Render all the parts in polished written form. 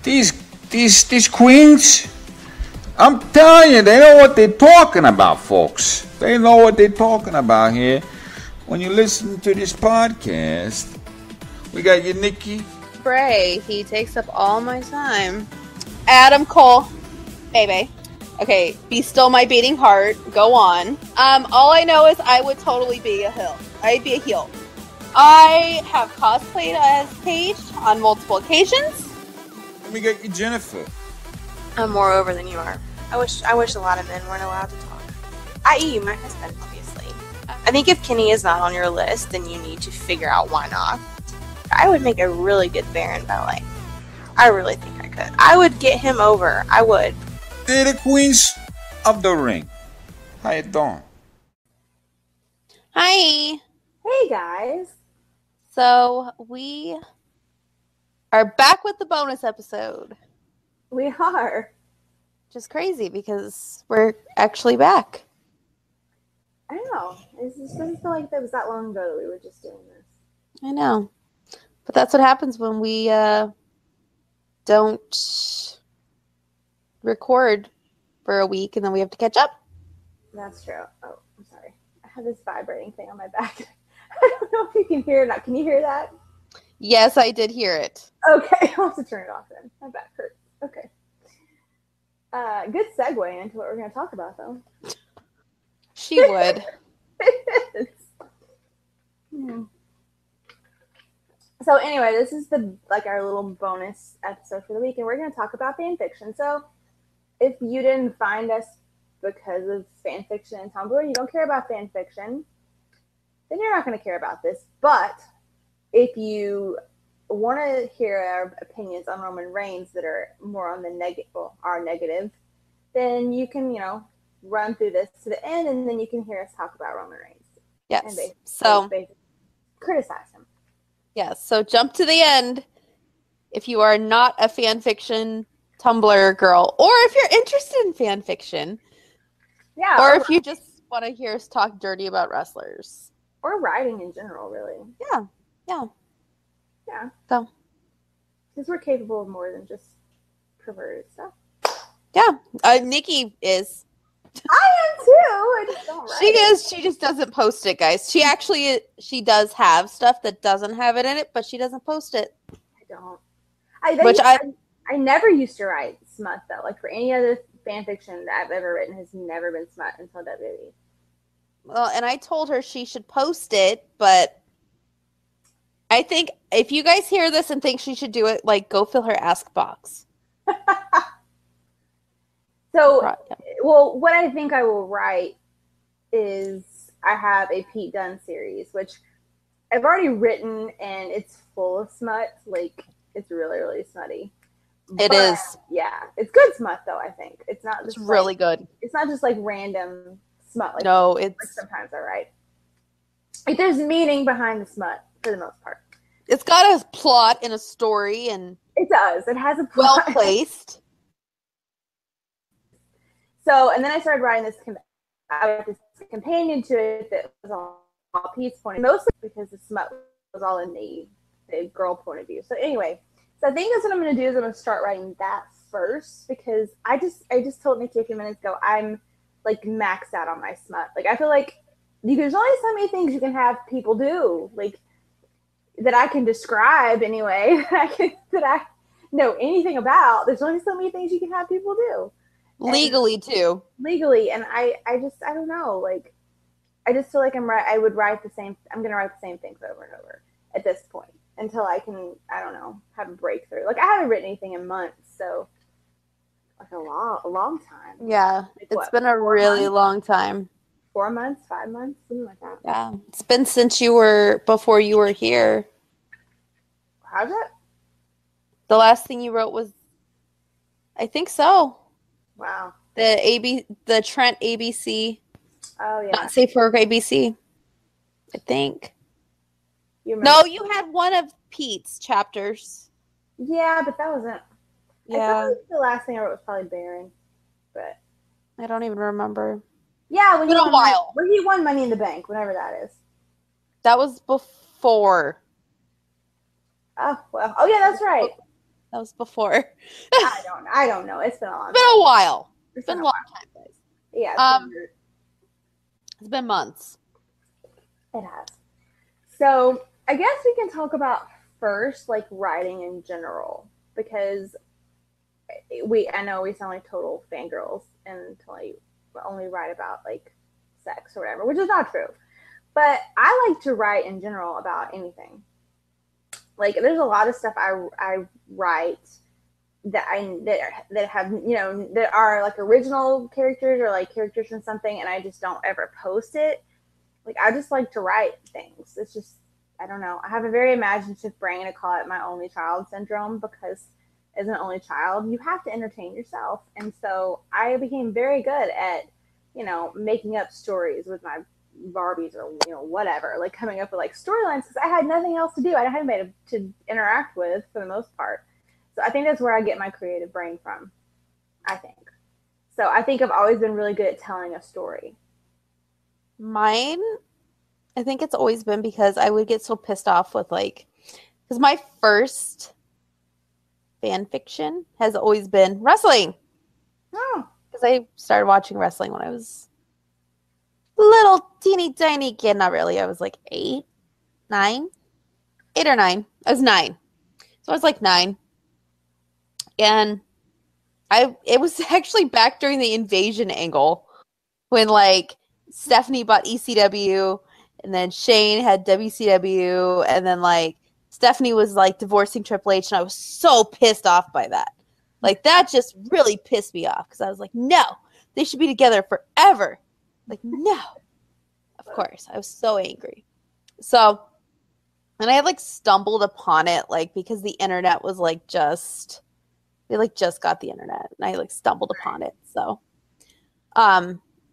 These these queens, I'm telling you, they know what they're talking about, folks. They know what they're talking about here. When you listen to this podcast, we got your Nikki. Bray, he takes up all my time. Adam Cole, baby. Okay, be still my beating heart. Go on. All I know is I would totally be a heel. I'd be a heel. I have cosplayed as Paige on multiple occasions. Let me get you Jennifer. I'm more over than you are. I wish a lot of men weren't allowed to talk. I.e. my husband, obviously. I think if Kenny is not on your list, then you need to figure out why not. I would make a really good Baron Ballet. I really think I could. I would get him over. I would. They're the queens of the ring. How you doing? Hi. Hey guys. So we are back with the bonus episode. We are. Which is crazy because we're actually back. I know. It just doesn't feel like it was that long ago that we were just doing this. I know. But that's what happens when we don't record for a week and then we have to catch up. That's true. Oh, I'm sorry. I have this vibrating thing on my back. I don't know if you can hear it. Can you hear that? Yes, I did hear it. Okay, I'll have to turn it off then. My back hurts. Okay. Good segue into what we're going to talk about, though. She would. It is. So anyway, this is our little bonus episode for the week, and we're going to talk about fan fiction. So if you didn't find us because of fan fiction and Tumblr, you don't care about fan fiction, then you're not going to care about this. But if you want to hear our opinions on Roman Reigns that are more on the negative, then you can, run through this to the end, and then you can hear us talk about Roman Reigns. Yes. And basically criticize him. Yes. So jump to the end if you are not a fan fiction Tumblr girl, or if you're interested in fan fiction. Yeah. Or if you just want to hear us talk dirty about wrestlers. Or writing in general, really. Yeah. So. Because we're capable of more than just perverted stuff. Yeah. Nikki is. I am too. I just don't write She is. She just doesn't post it, guys. She does have stuff that doesn't have it in it, but she doesn't post it. I don't. I never used to write smut though. Like for any other fan fiction that I've ever written has never been smut until WWE. Well, and I told her she should post it, but I think if you guys hear this and think she should do it, go fill her ask box. So, well, what I think I will write is I have a Pete Dunne series, which I've already written, and it's full of smut. It's really, really smutty. It is. Yeah, it's good smut though. I think it's not. Just really good. It's not just random smut. No, it's sometimes I write. There's meaning behind the smut for the most part. It's got a plot and a story, and it does. It has a plot. Well placed. So, and then I started writing this companion to it that was all Pete's point of view, mostly because the smut was all in the girl point of view. So anyway, so I think that's what I'm going to do is I'm going to start writing that first because I just told Nikki a few minutes ago I'm maxed out on my smut. I feel like there's only so many things you can have people do that I can describe anyway that I know anything about. There's only so many things you can have people do. Legally too. Legally, and I don't know. I just feel like I'm going to write the same things over and over at this point until I can, I don't know, have a breakthrough. I haven't written anything in months, so a long time. Yeah, it's been a really long time. 4 months, 5 months, something like that. Yeah, it's been since before you were here. How's it? The last thing you wrote was, I think so. Wow. The Trent ABC. Oh yeah. Not safe for work ABC. I think. You had one of Pete's chapters. Yeah, but that wasn't. Yeah. The last thing I wrote was probably Baron, but I don't even remember. Yeah, when he won Money in the Bank, whenever that is. That was before. Oh well. Oh yeah, that's right. That was before. I don't know. It's been a long It's been a while. It's been a long time, guys. Yeah. It's been months. It has. So I guess we can talk about first, like, writing in general, because I know we sound like total fangirls and like only write about like sex or whatever, which is not true. But I like to write in general about anything. Like, there's a lot of stuff I write that that have, you know, that are like original characters or like characters from something, and I just don't ever post it. Like, I just like to write things. It's just, I don't know. I have a very imaginative brain. I call it my only child syndrome, because as an only child, you have to entertain yourself. And so I became very good at, you know, making up stories with my Barbies or, you know, whatever, like coming up with like storylines, because I had nothing else to do. I had anybody to interact with for the most part. So I think that's where I get my creative brain from, I think. So I think I've always been really good at telling a story. Mine, I think it's always been because I would get so pissed off with, like, because my first fan fiction has always been wrestling. Oh. Because I started watching wrestling when I was little teeny tiny kid. Not really. I was like 8 or 9. I was 9. So I was like 9. And it was actually back during the Invasion angle when, like, Stephanie bought ECW and then Shane had WCW, and then, like, Stephanie was, like, divorcing Triple H, and I was so pissed off by that. Like, that just really pissed me off, because I was like, no, they should be together forever. Like, no. Of course. I was so angry. So, and I had, like, stumbled upon it, like, because the internet was, like, they, like, just got the internet, and I, like, stumbled upon it. So,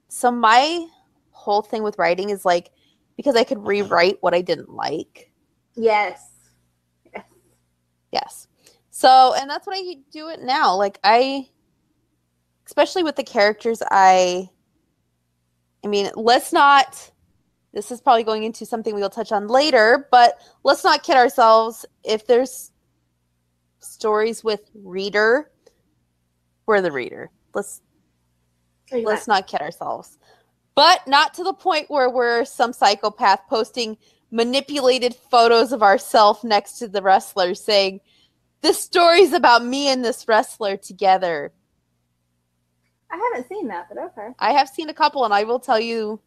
so my whole thing with writing is, like, because I could rewrite what I didn't like. Yes. Yes. So, and that's what I do it now. Like, especially with the characters, I mean, this is probably going into something we'll touch on later, but let's not kid ourselves. If there's stories with reader, we're the reader. Let's not kid ourselves. But not to the point where we're some psychopath posting manipulated photos of ourselves next to the wrestler saying, this story's about me and this wrestler together. I haven't seen that, but okay. I have seen a couple, and I will tell you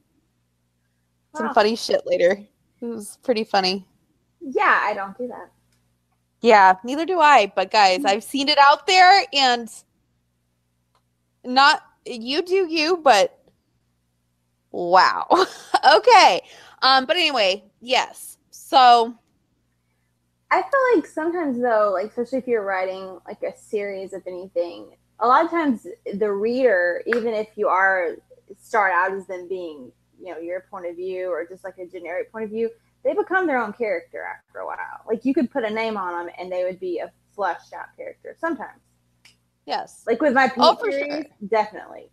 some funny shit later. It was pretty funny. Yeah, I don't do that. Yeah, neither do I. But guys, I've seen it out there, and not you do you, but wow. Okay. But anyway, yes. So I feel like sometimes, though, like, especially if you're writing like a series of anything, a lot of times the reader, even if you start out as them being, you know, your point of view or just like a generic point of view, they become their own character after a while. Like, you could put a name on them and they would be a fleshed out character sometimes. Yes. Like with my Pete series, sure. Definitely.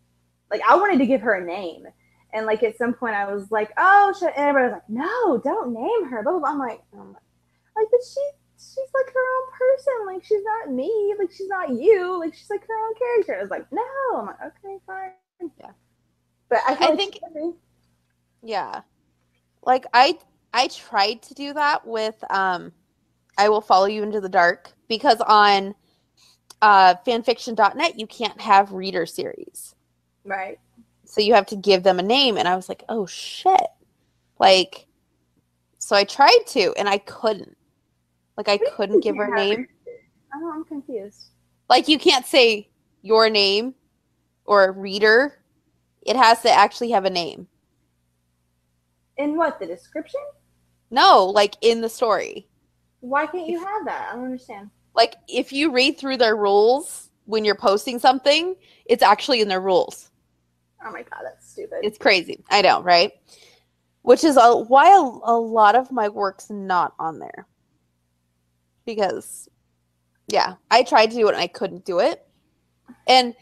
Like, I wanted to give her a name. And like at some point I was like, oh, and everybody was like, no, don't name her. Blah, blah, blah. I'm like, but she's like her own person. Like, she's not me. Like, she's not you. Like, she's like her own character. I was like, no. I'm like, okay, fine. Yeah. But I think, yeah. Like, I tried to do that with I Will Follow You Into the Dark, because on fanfiction.net you can't have reader series. Right. So you have to give them a name, and I was like, oh shit. Like, so I tried to, and I couldn't. Like, I couldn't give her a name. Oh, I'm confused. Like, you can't say your name or reader. It has to actually have a name. In what, the description? No, like in the story. Why can't you have that? I don't understand. Like, if you read through their rules when you're posting something, it's actually in their rules. Oh my god, that's stupid. It's crazy. I know, right? Which is why a lot of my work's not on there. Because, yeah, I tried to do it and I couldn't do it. And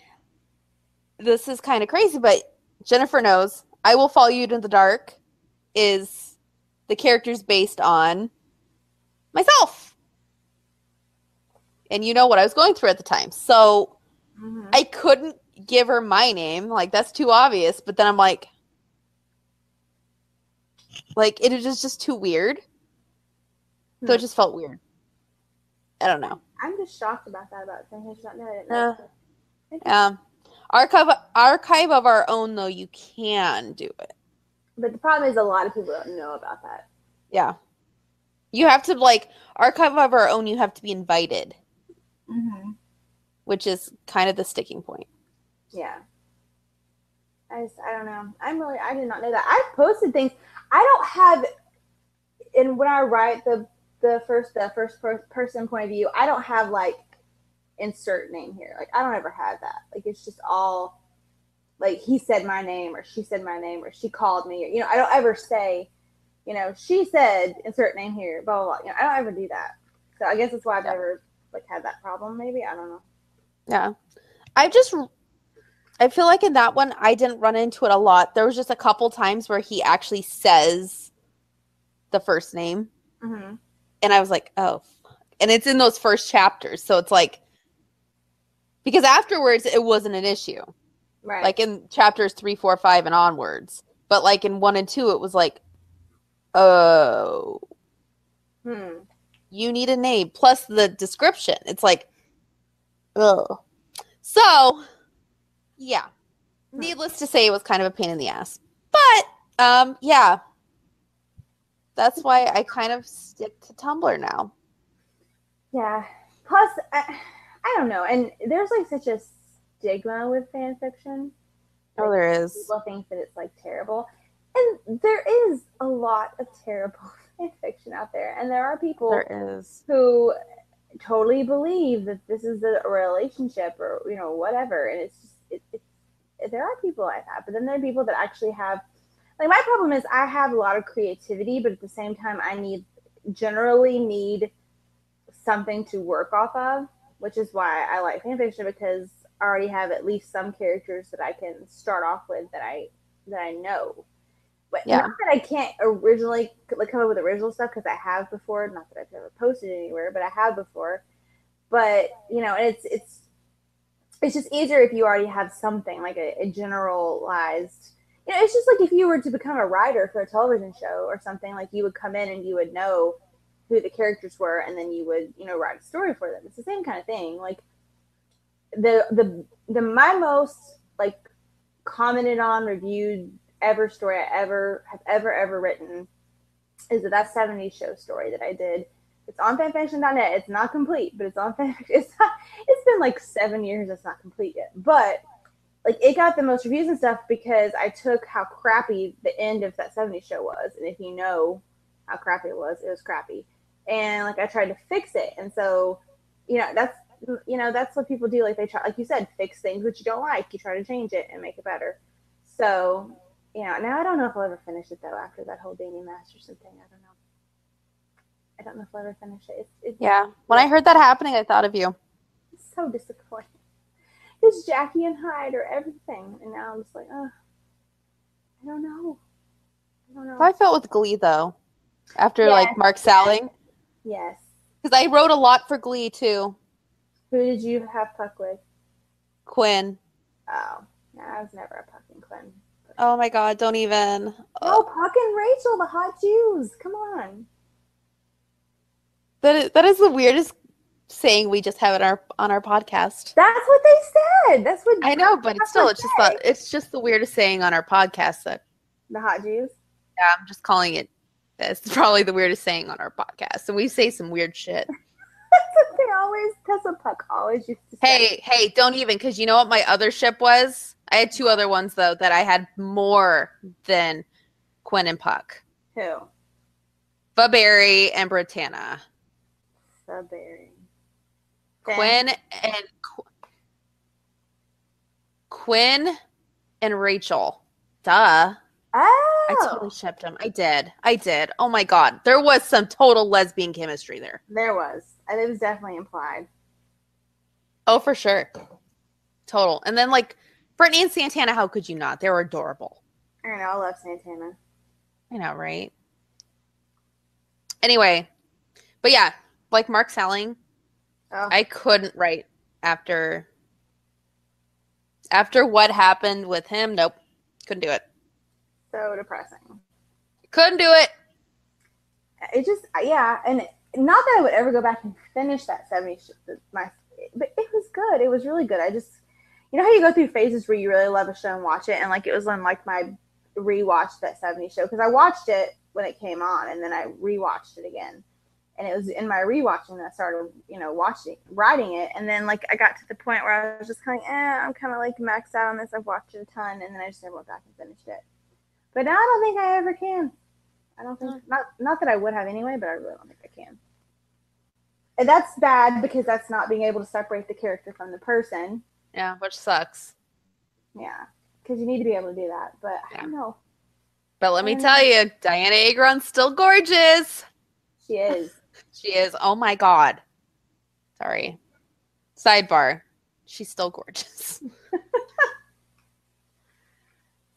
this is kind of crazy, but Jennifer knows I Will Follow You Into the Dark is the characters based on myself. And you know what I was going through at the time. So Mhm. I couldn't give her my name. Like, that's too obvious. But then I'm like it is just too weird. So it just felt weird. I don't know. I'm just shocked about that, about saying he's not know. I didn't know. Yeah. Archive of our own, though, you can do it. But the problem is a lot of people don't know about that. Yeah. You have to, like, archive of our own, you have to be invited. Mm-hmm. Which is kind of the sticking point. Yeah. I don't know. I did not know that. I've posted things. I don't have, and when I write the first person point of view, I don't have like insert name here. Like I don't ever have that. Like it's just all like he said my name or she said my name or she called me. Or, you know, I don't ever say, you know, she said insert name here. Blah blah blah. You know, I don't ever do that. So I guess that's why I've never like had that problem. Maybe I don't know. Yeah, I feel like in that one I didn't run into it a lot. There was just a couple times where he actually says the first name, Mm-hmm. and I was like, oh, fuck. And it's in those first chapters, so it's like because afterwards it wasn't an issue. Right. Like in chapters 3, 4, 5, and onwards. But like in 1 and 2, it was like, oh, you need a name. Plus the description. It's like, oh. So, yeah. Needless to say, it was kind of a pain in the ass. But, yeah. That's why I kind of stick to Tumblr now. Yeah. Plus, I don't know. And there's like such a stigma with fan fiction. Oh, Like, there is. People think that it's like terrible. And there is a lot of terrible fan fiction out there. And there are people who totally believe that this is a relationship or, you know, whatever. And it's just, there are people like that. But then there are people that actually have, like, my problem is I have a lot of creativity, but at the same time, I generally need something to work off of, which is why I like fan fiction, because I already have at least some characters that I can start off with that I know. But not that I can't originally like come up with original stuff, because I have before. Not that I've never posted anywhere, but I have before. But you know, it's just easier if you already have something like a generalized. You know, it's just like if you were to become a writer for a television show or something, like you would come in and you would know who the characters were, and then you would, you know, write a story for them. It's the same kind of thing. Like my most like commented on, reviewed story I have ever written is that 70s show story that I did. It's on fanfiction.net. It's not complete, but it's on fanfiction. It's been like 7 years. It's not complete yet, but like it got the most reviews and stuff because I took how crappy the end of that 70s show was, and if you know how crappy it was crappy. And like I tried to fix it, and so that's what people do. Like they try, like you said, fix things that you don't like. You try to change it and make it better. So now I don't know if I'll ever finish it though. After that whole Danny Masterson thing, I don't know if I'll ever finish it. When I heard that happening, I thought of you. It's so disappointing. Because Jackie and Hyde are everything, and now I'm just like, I don't know. How I felt with Glee though, after like Mark Salling. Yes. Because I wrote a lot for Glee too. Who did you have Puck with? Quinn. Oh, no, I was never a Puck and Quinn. Oh my God! Don't even. No, Puck and Rachel, the hot Jews. Come on. That is the weirdest saying we just have on our podcast. That's what they said. That's what I know, but it's just the weirdest saying on our podcast. That the hot Jews. Yeah, I'm just calling it. That's probably the weirdest saying on our podcast. So we say some weird shit. That's what Puck always used to say. Hey, don't even, because you know what my other ship was? I had 2 other ones, though, that I had more than Quinn and Puck. Who? Faberry and Britannia. Faberry. Quinn and Rachel. Duh. Oh. I totally shipped them. I did. Oh my God. There was some total lesbian chemistry there. There was. And it was definitely implied. Oh, for sure. Total. And then like Brittany and Santana, how could you not? They were adorable. I know. I love Santana. I know, right? Anyway. But yeah, like Mark Salling, Oh, I couldn't write after what happened with him. Nope. Couldn't do it. so depressing. Couldn't do it. It just, yeah, and not that I would ever go back and finish that 70s, but it was good. It was really good. I just, you know how you go through phases where you really love a show and watch it, and like it was on like my rewatch that 70s show, because I watched it when it came on, and then I rewatched it again, and it was in my rewatching that I started, writing it, and then like I got to the point where I was just kind of, I'm kind of like maxed out on this. I've watched it a ton, and then I just never went back and finished it. But now I don't think I ever can. I don't think, not that I would have anyway, but I really don't think I can. And that's bad because that's not being able to separate the character from the person. Yeah, which sucks. Yeah, because you need to be able to do that. But I don't know. But let me tell you, Diana Agron's still gorgeous. She is. She is. Oh my God. Sorry. Sidebar. She's still gorgeous.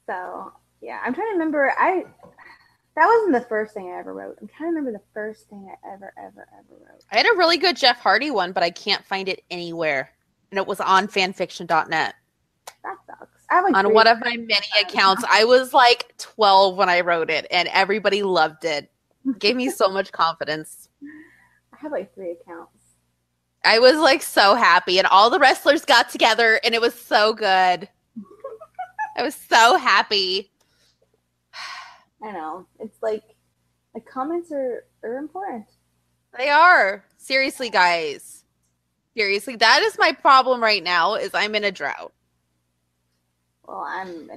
So, yeah, I'm trying to remember. That wasn't the first thing I ever wrote. I'm trying to remember the first thing I ever wrote. I had a really good Jeff Hardy one, but I can't find it anywhere. And it was on fanfiction.net. That sucks. I have like on one of my many accounts. I was like 12 when I wrote it, and everybody loved it. It gave me so much confidence. I have like 3 accounts. I was like so happy, and all the wrestlers got together, and it was so good. I was so happy. I know. It's like comments are important. They are. Seriously, guys. Seriously, that is my problem right now, is I'm in a drought. Well, I'm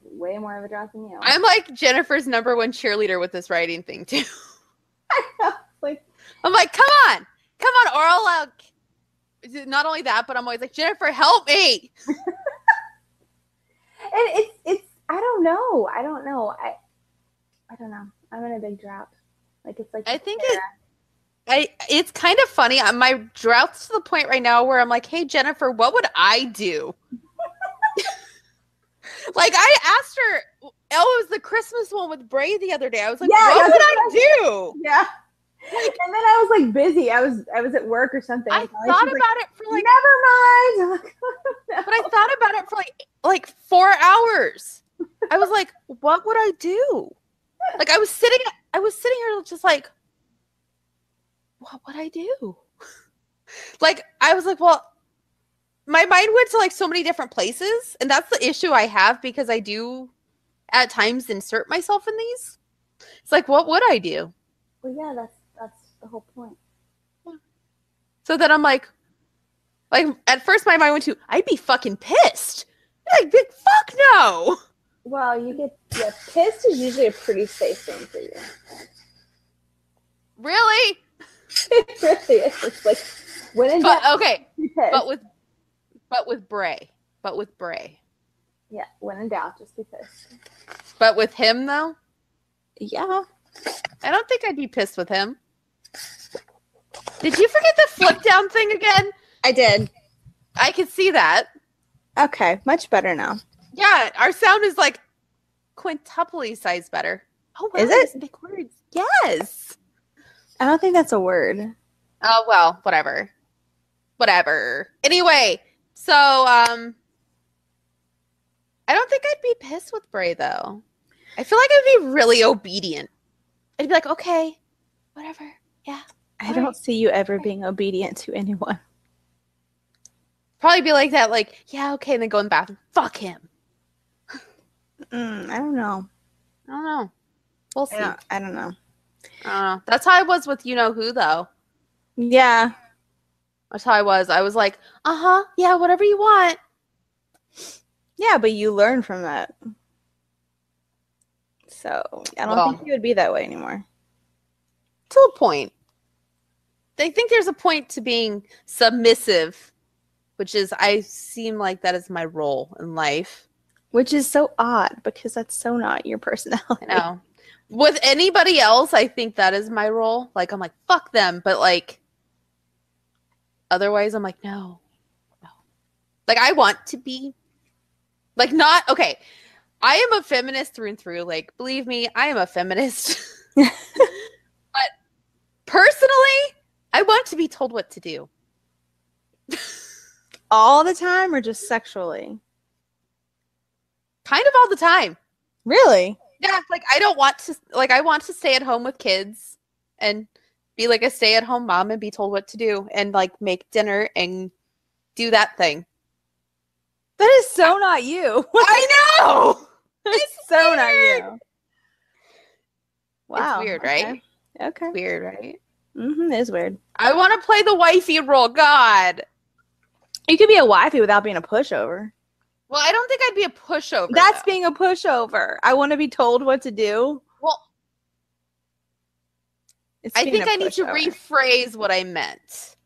way more of a drought than you. I'm like Jennifer's #1 cheerleader with this writing thing too. I know. I'm like, come on, or I'll not only that, but I'm always like, Jennifer, help me. And it's I don't know. I don't know. I'm in a big drought. Like it's like I think it's kind of funny. My drought's to the point right now where I'm like, hey Jennifer, what would I do? Like I asked her, it was the Christmas one with Bray the other day. I was like, what would I do? Yeah. Like, and then I was like busy. I was at work or something. I thought about it for like never mind. No. But I thought about it for like 4 hours. I was like, what would I do? Like I was sitting here just like, what would I do? Like I was like, well, my mind went to like so many different places, and that's the issue I have because I do at times insert myself in these. It's like, what would I do? Well, yeah, that's the whole point. Yeah. So then I'm like at first my mind went to, I'd be fucking pissed. Like, big fuck no. Well, pissed is usually a pretty safe thing for you. Really? It really is. It's like when in doubt, okay, be pissed. but with Bray. Yeah, when in doubt, just be pissed. But with him though, yeah, I don't think I'd be pissed with him. Did you forget the flip down thing again? I did. I could see that. Okay, much better now. Yeah, our sound is like quintuply sized better. Oh, wow, is it? Big words. Yes. I don't think that's a word. Oh well, whatever. Anyway, so I don't think I'd be pissed with Bray though. I feel like I'd be really obedient. I'd be like, okay, whatever. Yeah. I don't see you ever being obedient to anyone. Probably be like that, like, yeah, okay, and then go in the bathroom. Fuck him. I don't know. We'll see. I don't know. That's how I was with you know who though. Yeah. That's how I was. I was like, yeah, whatever you want. Yeah, but you learn from that. So I don't think you would be that way anymore. To a point. I think there's a point to being submissive, which is I seem like that is my role in life. Which is so odd because that's so not your personality. I know. With anybody else, I think that is my role. Like, I'm like, fuck them. But, like, otherwise, I'm like, no. Like, I want to be, like, not, okay. I am a feminist through and through. Like, believe me, I am a feminist. But personally, I want to be told what to do. All the time or just sexually? Kind of all the time. Really? Yeah, like I don't want to I want to stay at home with kids and be like a stay-at-home mom and be told what to do and like make dinner and do that thing. That is so not you. I know. It's so not you. Wow. It's weird, right? Okay. It's weird, right? Mm-hmm. It is weird. I want to play the wifey role. God. You could be a wifey without being a pushover. Well, I don't think I'd be a pushover. That's though. being a pushover. I want to be told what to do. Well, I think I need to rephrase what I meant.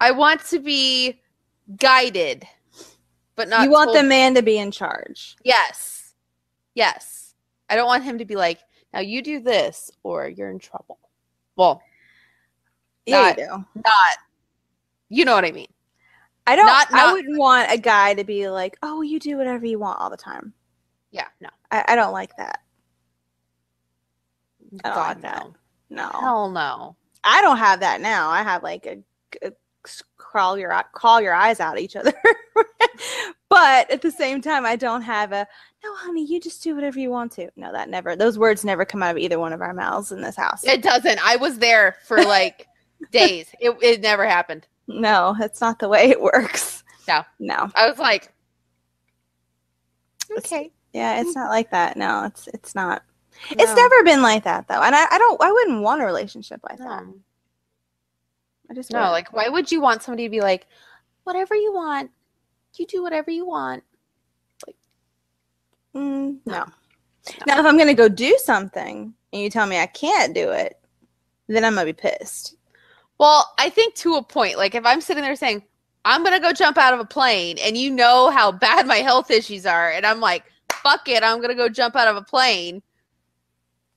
I want to be guided, but not. You want told. the man to be in charge. Yes. Yes. I don't want him to be like, now you do this or you're in trouble. Well, Yeah, you do. Not. You know what I mean. I don't. I wouldn't want a guy to be like, "Oh, you do whatever you want all the time." Yeah, no. I don't like that. I don't God, like that. No. Hell no. I don't have that now. I have like a call your eyes out at each other. But at the same time, I don't have a no, honey. You just do whatever you want to. No, that never. Those words never come out of either one of our mouths in this house. It doesn't. I was there for like days. It never happened. No, that's not the way it works. No. I was like, okay. It's not like that. No, it's not. No. It's never been like that though. And I wouldn't want a relationship like that. I just wouldn't. like why would you want somebody to be like, whatever you want, you do whatever you want? Like no. Now if I'm gonna go do something and you tell me I can't do it, then I'm gonna be pissed. Well, I think to a point, like if I'm sitting there saying, I'm going to go jump out of a plane and you know how bad my health issues are. And I'm like, fuck it. I'm going to go jump out of a plane.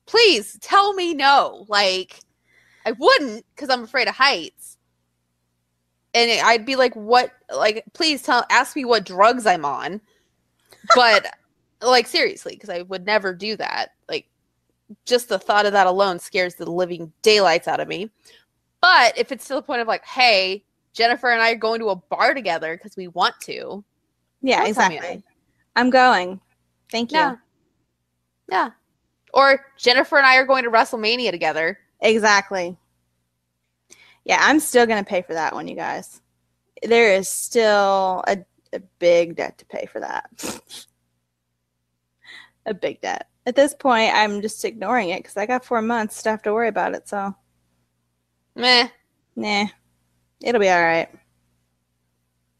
Please tell me no. Like I wouldn't because I'm afraid of heights. And I'd be like, what? Like, please ask me what drugs I'm on. But like, seriously, because I would never do that. Like just the thought of that alone scares the living daylights out of me. But if it's to the point of like, hey, Jennifer and I are going to a bar together because we want to. Yeah, exactly. I'm going. Thank you. Yeah. Or Jennifer and I are going to WrestleMania together. Exactly. Yeah, I'm still going to pay for that one, you guys. There is still a big debt to pay for that. A big debt. At this point, I'm just ignoring it because I got 4 months to have to worry about it, so. Meh. Nah. It'll be all right.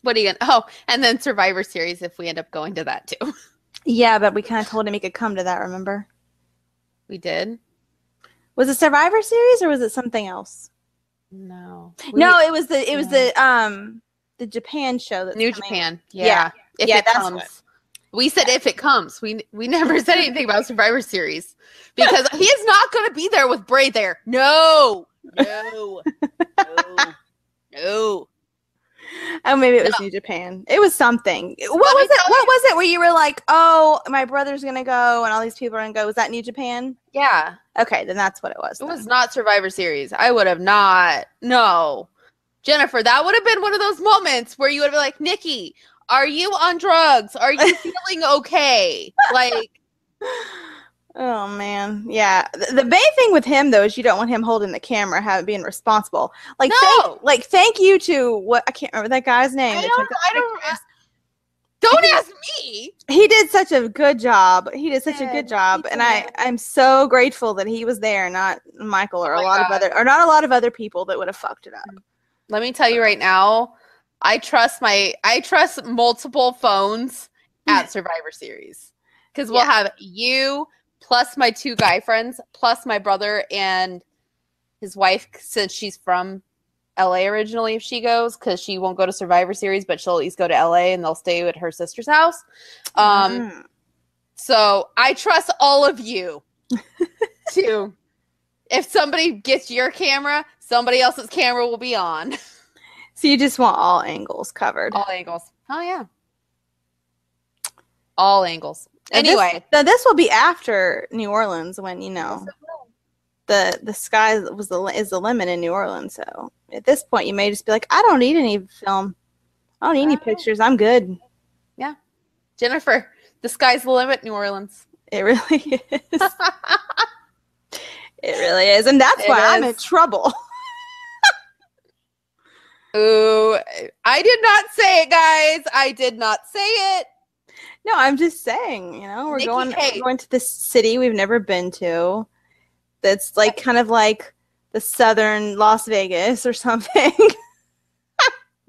What are you gonna? Oh, and then Survivor Series if we end up going to that too. Yeah, but we kind of told him he could come to that. Remember? We did. Was it Survivor Series or was it something else? No. No, it was the Japan show. That's New coming. Japan. Yeah. If it comes. What. We said if it comes. We never said anything about Survivor Series because he is not going to be there with Bray there. No. Oh, maybe it was New Japan. It was something. What was it where you were like, oh, my brother's going to go and all these people are going to go? Was that New Japan? Yeah. Okay, then that's what it was. It was not Survivor Series. I would have not. No. Jennifer, that would have been one of those moments where you would be like, Nikki, are you on drugs? Are you feeling okay? Like. Oh, man. Yeah. The main thing with him, though, is you don't want him holding the camera, being responsible. Like, no. Thank you to I can't remember that guy's name. Don't ask me. He did such a good job. And I'm so grateful that he was there, not Michael or not a lot of other people that would have fucked it up. Let me tell you right now, I trust multiple phones at Survivor Series because we'll have you plus my 2 guy friends plus my brother and his wife since she's from LA originally if she goes because she won't go to Survivor Series but she'll at least go to LA and they'll stay at her sister's house. So I trust all of you to if somebody gets your camera, somebody else's camera will be on. So you just want all angles covered. All angles. Oh yeah. All angles. Anyway. This will be after New Orleans when, you know. the sky is the limit in New Orleans. So at this point, you may just be like, I don't need any film. I don't need any pictures. I'm good. Yeah. Jennifer, the sky's the limit, New Orleans. It really is. It really is. And that's why I'm in trouble. Ooh, I did not say it, guys. I did not say it. No, I'm just saying, we're Nikki, going to this city we've never been to. That's like kind of like the southern Las Vegas or something.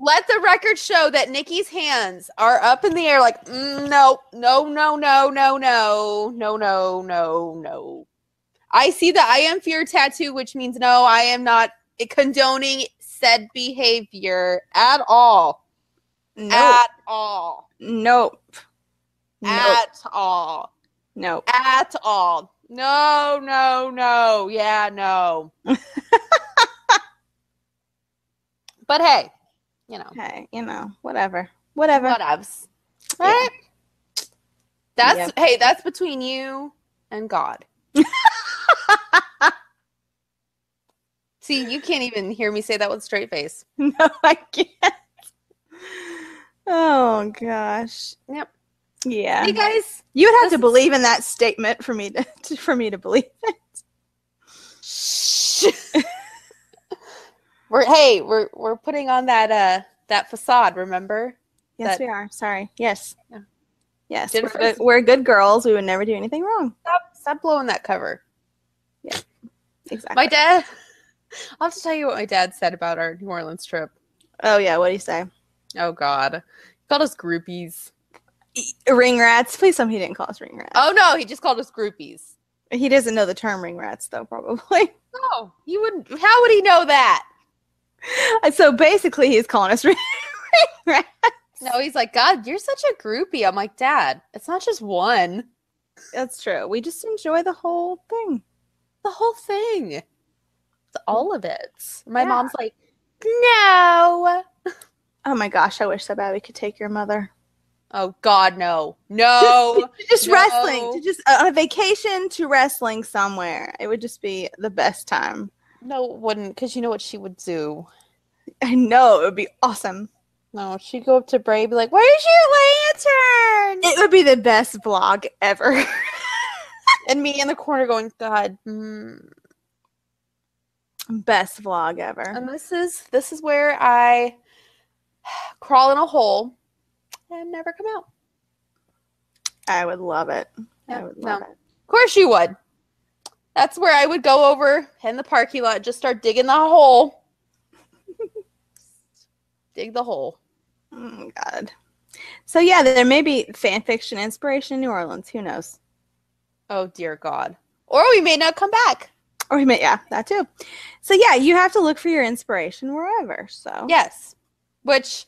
Let the record show that Nikki's hands are up in the air like, no. I see the I am fear tattoo, which means no, I am not condoning said behavior at all. Nope. At all. Nope. At all. Nope. At all. No. Yeah, no. But hey, Hey, whatever. Whatevs. Right? Yeah. That's between you and God. See, you can't even hear me say that with a straight face. No, I can't. Oh gosh. Yep. Yeah. Hey guys, you would have to believe in that statement for me to believe it. Shh. We're putting on that facade, remember? Yes, we are. Sorry. Yes. Yeah. Yes. We're good girls. We would never do anything wrong. Stop blowing that cover. Yeah. Exactly. My dad, I'll have to tell you what my dad said about our New Orleans trip. Oh yeah, what did he say? Oh God. He called us groupies. Ring rats. Please tell me he didn't call us ring rats. Oh no, he just called us groupies. He doesn't know the term ring rats though, probably. No, he wouldn't. How would he know that? So basically he's calling us ring rats. No, he's like, God, you're such a groupie. I'm like, Dad, it's not just one. That's true. We just enjoy the whole thing. The whole thing. It's all of it. My mom's like, no. Oh my gosh, I wish so bad we could take your mother. Oh God, no. No. Just no. wrestling. To just on a vacation to wrestling somewhere. It would just be the best time. No, it wouldn't, because you know what she would do. I know, it would be awesome. No, she'd go up to Bray and be like, where's your lantern? It would be the best vlog ever. And me in the corner going, God. Best vlog ever. And this is where I crawl in a hole and never come out. I would love it. Yeah, I would love it. Of course you would. That's where I would go over in the parking lot, just start digging the hole. Dig the hole. Oh, God. So, yeah, there may be fan fiction inspiration in New Orleans. Who knows? Oh, dear God. Or we may not come back. Or we may, that too. So, yeah, you have to look for your inspiration wherever. So, yes. Which,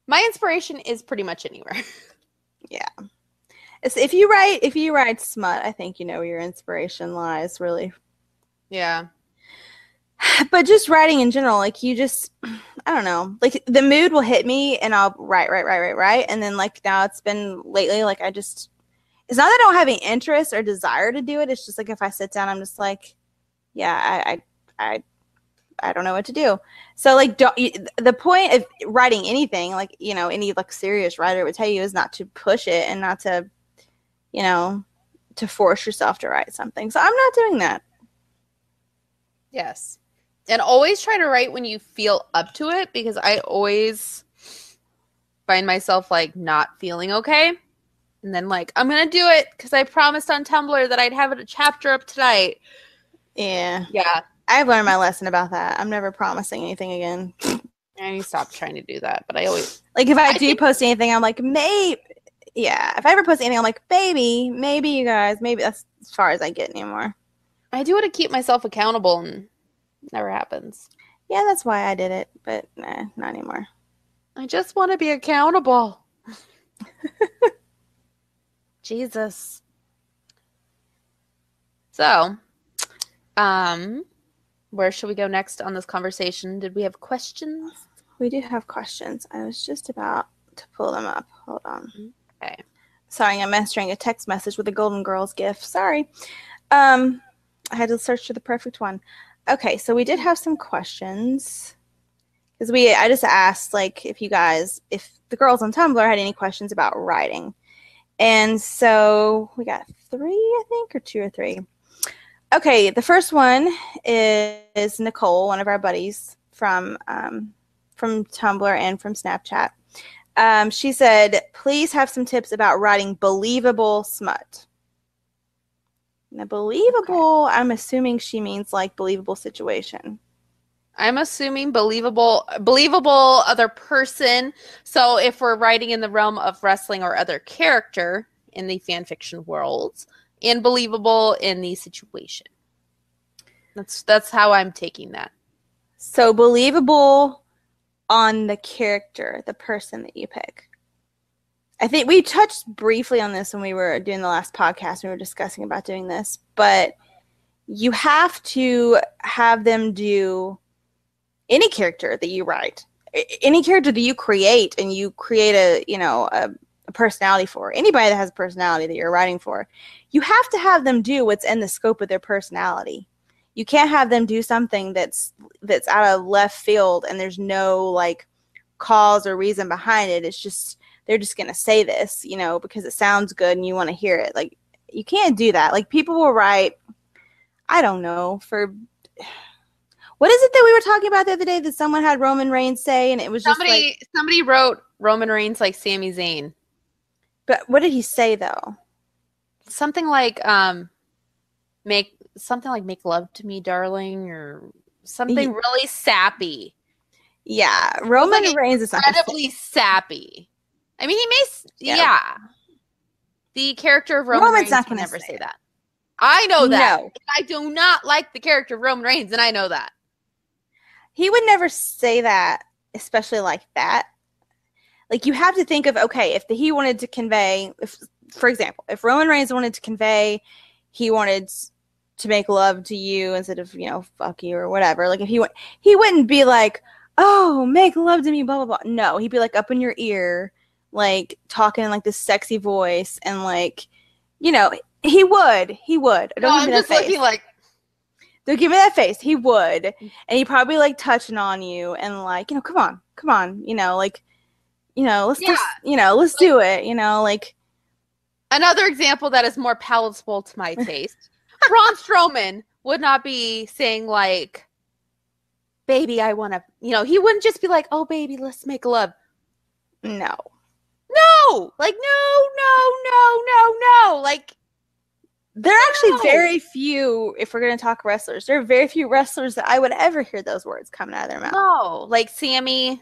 my inspiration is pretty much anywhere. Yeah. If you write smut, I think you know where your inspiration lies, really. Yeah. But just writing in general, like I don't know, like the mood will hit me and I'll write. And then like now it's been lately, like it's not that I don't have any interest or desire to do it. It's just like if I sit down, I'm just like, yeah, I don't know what to do. So like the point of writing anything, like, any like serious writer would tell you is not to push it and not to, to force yourself to write something. So I'm not doing that. Yes. And always try to write when you feel up to it, because I always find myself like not feeling okay. And then like, I'm going to do it because I promised on Tumblr that I'd have a chapter up tonight. Yeah. Yeah. I've learned my lesson about that. I'm never promising anything again. I need to stop trying to do that. But I always... Like if I do post anything, I'm like, maybe. Yeah. If I ever post anything, I'm like, maybe you guys, maybe. That's as far as I get anymore. I do want to keep myself accountable, and never happens. Yeah, that's why I did it, but nah, not anymore. I just want to be accountable. Jesus. So, where should we go next on this conversation? Did we have questions? We do have questions. I was just about to pull them up. Hold on. Okay. Sorry, I'm answering a text message with a Golden Girls gif. Sorry. I had to search for the perfect one. Okay, so we did have some questions. Because I just asked, like, if the girls on Tumblr had any questions about writing. And so we got 3, I think, or 2 or 3. Okay, the first one is Nicole, one of our buddies from Tumblr and from Snapchat. She said, please have some tips about writing believable smut. Now, believable, okay. I'm assuming she means like believable situation. I'm assuming believable other person. So if we're writing in the realm of wrestling or other character in the fan fiction world, and believable in the situation. That's how I'm taking that. So believable on the character, the person that you pick. I think we touched briefly on this when we were doing the last podcast. We were discussing about doing this, but you have to have them do any character that you write, any character that you create, and you create a personality for. Anybody that has a personality that you're writing for, you have to have them do what's in the scope of their personality. You can't have them do something that's out of left field and there's no like cause or reason behind it. It's just they're just gonna say this, because it sounds good and you want to hear it. Like, you can't do that. Like, people will write, I don't know, for what is it that we were talking about the other day that someone had Roman Reigns say, and it was somebody wrote Roman Reigns like Sami Zayn. But what did he say though? Something like make love to me, darling, or something really sappy. Yeah, Roman Reigns is incredibly sappy. I mean, he may, yeah. The character of Roman Reigns can never say that. I know that. No. I do not like the character of Roman Reigns, and I know that. He would never say that, especially like that. Like, you have to think of, okay, if he wanted to convey, for example, if Roman Reigns wanted to convey he wanted to make love to you instead of, fuck you or whatever. Like, if he wouldn't be like, oh, make love to me, blah, blah, blah. No, he'd be like up in your ear, like talking in like this sexy voice and like, he would. I'm just looking like, don't give me that face. He would. And he'd probably like touching on you and like, come on, like, let's just, let's do it, like. Another example that is more palatable to my taste. Braun Strowman would not be saying like, baby, I want to, he wouldn't just be like, oh, baby, let's make love. No. Like, no. Like, there are actually very few, if we're going to talk wrestlers, there are very few wrestlers that I would ever hear those words coming out of their mouth. No, like Sammy,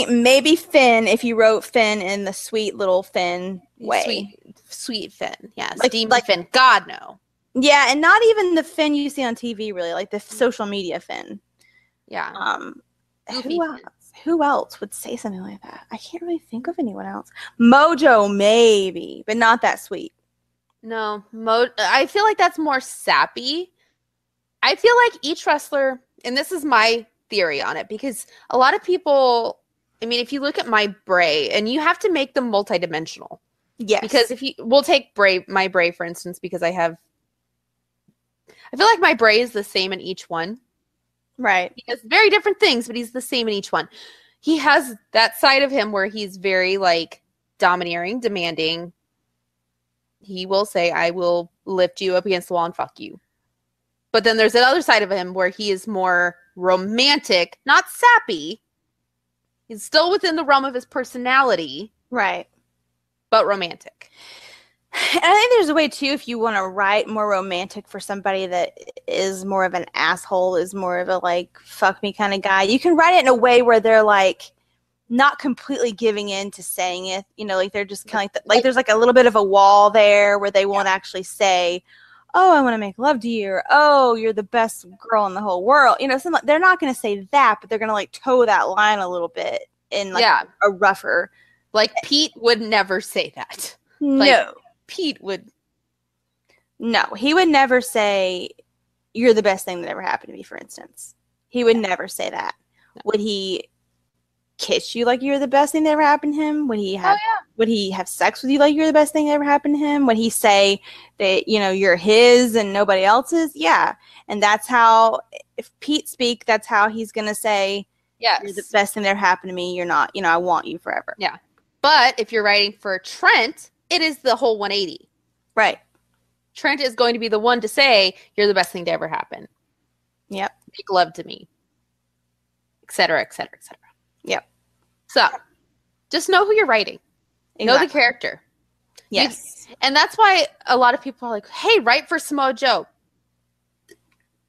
maybe Finn, if you wrote Finn in the sweet little Finn way. Sweet Finn, yes. Like Finn, God, no. Yeah, and not even the Finn you see on TV, really, like the social media Finn. Yeah. Who else would say something like that? I can't really think of anyone else. Mojo, maybe, but not that sweet. No, I feel like that's more sappy. I feel like each wrestler, and this is my theory on it, because a lot of people, I mean, if you look at my Bray, and you have to make them multidimensional. Yes. Because we'll take my Bray, for instance, because I feel like my Bray is the same in each one. Right. He has very different things, but he's the same in each one. He has that side of him where he's very like domineering, demanding. He will say, I will lift you up against the wall and fuck you. But then there's that other side of him where he is more romantic, not sappy. He's still within the realm of his personality. Right. But romantic. And I think there's a way, too, if you want to write more romantic for somebody that is more of an asshole, is more of a, like, fuck me kind of guy. You can write it in a way where they're, like, not completely giving in to saying it. Like, they're just kind of like there's, like, a little bit of a wall there where they won't actually say, oh, I want to make love to you, or, oh, you're the best girl in the whole world. They're not going to say that, but they're going to, like, toe that line a little bit in, like, a rougher. Like, Pete would never say that. No. Pete would. No, he would never say, you're the best thing that ever happened to me, for instance. He would never say that. No. Would he kiss you like you're the best thing that ever happened to him? Would he have sex with you like you're the best thing that ever happened to him? Would he say that, you know, you're his and nobody else's? Yeah. And that's how, if Pete speak, that's how he's going to say, yes, you're the best thing that ever happened to me. You're not, you know, I want you forever. Yeah. But if you're writing for Trent, it is the whole 180. Right. Trent is going to be the one to say, you're the best thing to ever happen. Yep. Make love to me. Et cetera, et cetera, et cetera. Yep. So, just know who you're writing. Exactly. Know the character. Yes. And that's why a lot of people are like, hey, write for Samoa Joe.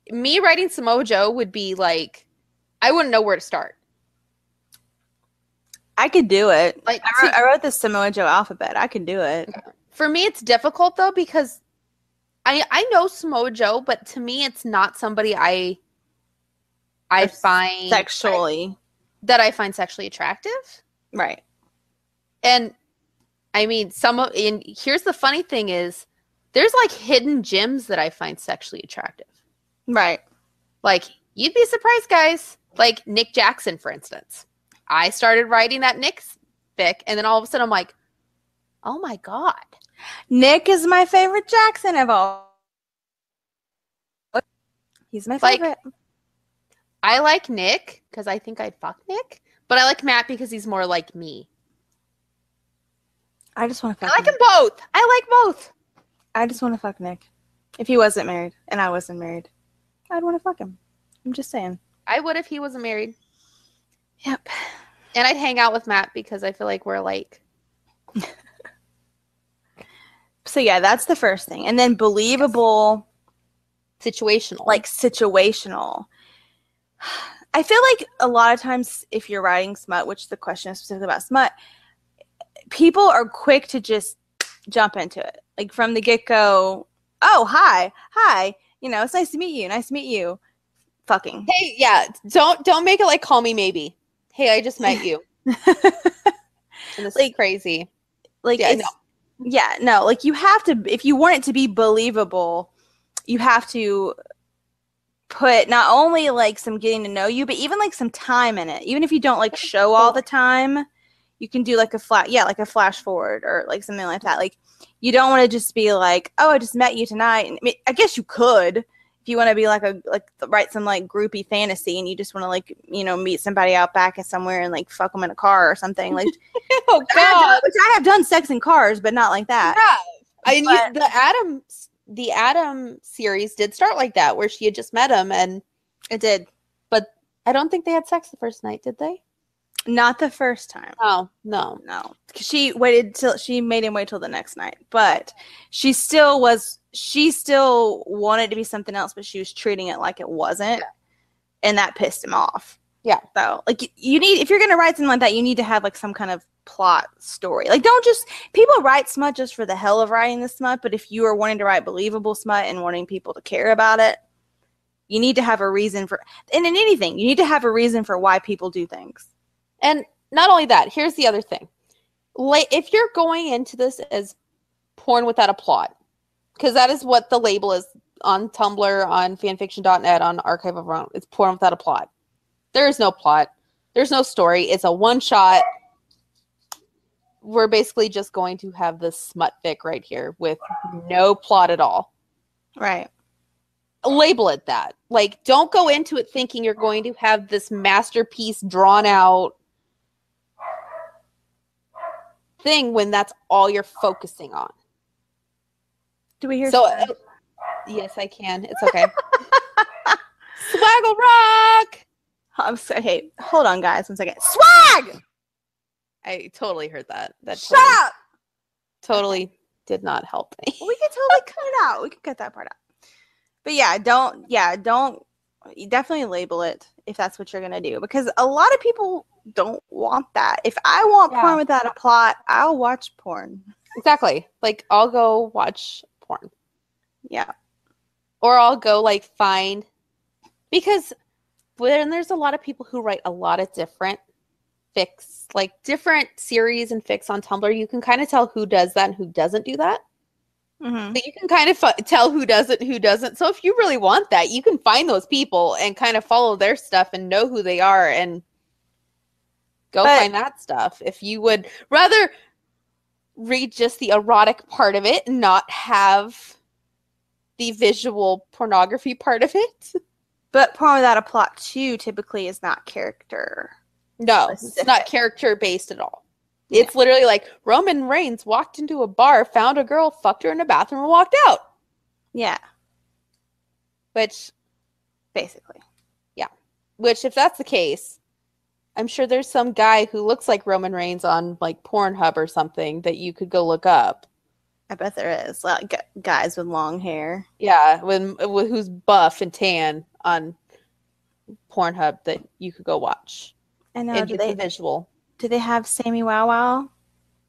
Me writing Samoa Joe would be like, I wouldn't know where to start. I could do it. Like, I wrote the Samoa Joe alphabet. I could do it. For me, it's difficult, though, because I know Samoa Joe, but to me, it's not somebody I find sexually sexually attractive. Right. And I mean, and here's the funny thing is, there's like hidden gems that I find sexually attractive. Right. Like, you'd be surprised, guys. Like Nick Jackson, for instance. I started writing that Nick fic, and then all of a sudden I'm like, oh my God. Nick is my favorite Jackson of all. He's my favorite. Like, I like Nick because I think I'd fuck Nick, but I like Matt because he's more like me. I just want to fuck I like him both. I like both. I just want to fuck Nick. If he wasn't married and I wasn't married, I'd want to fuck him. I'm just saying. I would if he wasn't married. Yep. And I'd hang out with Matt because I feel like we're like. So yeah, that's the first thing. And then believable. Situational. Like situational. I feel like a lot of times if you're writing smut, which the question is specifically about smut, people are quick to just jump into it. Like from the get-go, oh, hi, you know, it's nice to meet you. Fucking. Hey, yeah, don't make it like Call Me Maybe. Hey, I just met you. And this is crazy. Like, yeah, no, like you have to, if you want it to be believable, you have to put not only like some getting to know you, but even like some time in it. Even if you don't like show all the time, you can do like a flash forward or like something like that. Like you don't want to just be like, oh, I just met you tonight. And I mean, I guess you could if you want to be like write some like groupie fantasy and you just want to like, you know, meet somebody out back somewhere and like fuck them in a car or something. Like, oh God, which I have done sex in cars, but not like that. Yeah, the Adam series did start like that, where she had just met him, and it did. But I don't think they had sex the first night, did they? Not the first time. Oh, no. She waited till she made him wait till the next night, but she still wanted to be something else, but she was treating it like it wasn't, and that pissed him off. Yeah. So, like, if you're gonna write something like that, you need to have like some kind of plot story. Like, don't just people write smut just for the hell of writing the smut, but if you are wanting to write believable smut and wanting people to care about it, you need to have a reason for. And in anything, you need to have a reason for why people do things. And not only that, here's the other thing. If you're going into this as porn without a plot, because that is what the label is on Tumblr, on fanfiction.net, on Archive of Our Own, it's porn without a plot. There is no plot. There's no story. It's a one-shot. We're basically just going to have this smut fic right here with no plot at all. Right. Label it that. Like, don't go into it thinking you're going to have this masterpiece drawn out thing when that's all you're focusing on. Do we hear yes, I can. It's okay. Swaggle rock! Hey, hold on, guys. 1 second. Swag! I totally heard that. Shut up! Totally did not help me. We can totally cut it out. We can cut that part out. But don't you definitely label it if that's what you're going to do. Because a lot of people don't want that. If I want porn without a plot, I'll watch porn. Exactly. Like, I'll go watch porn. Yeah. Or I'll go, like, find... Because when there's a lot of people who write a lot of different fics, like different series and fics on Tumblr, you can kind of tell who does that and who doesn't do that. Mm-hmm. So you can kind of tell who does it and who doesn't. So if you really want that, you can find those people and kind of follow their stuff and know who they are and Go find that stuff. If you would rather read just the erotic part of it and not have the visual pornography part of it. But porn without a plot too typically is not character. No, it's not character based at all. It's literally like Roman Reigns walked into a bar, found a girl, fucked her in a bathroom, and walked out. Yeah. Which, basically. Yeah. Which, if that's the case, I'm sure there's some guy who looks like Roman Reigns on like Pornhub or something that you could go look up. I bet there is. Like guys with long hair. Yeah, who's buff and tan on Pornhub that you could go watch. I know. And get the visual. Do they have Sammy Wow Wow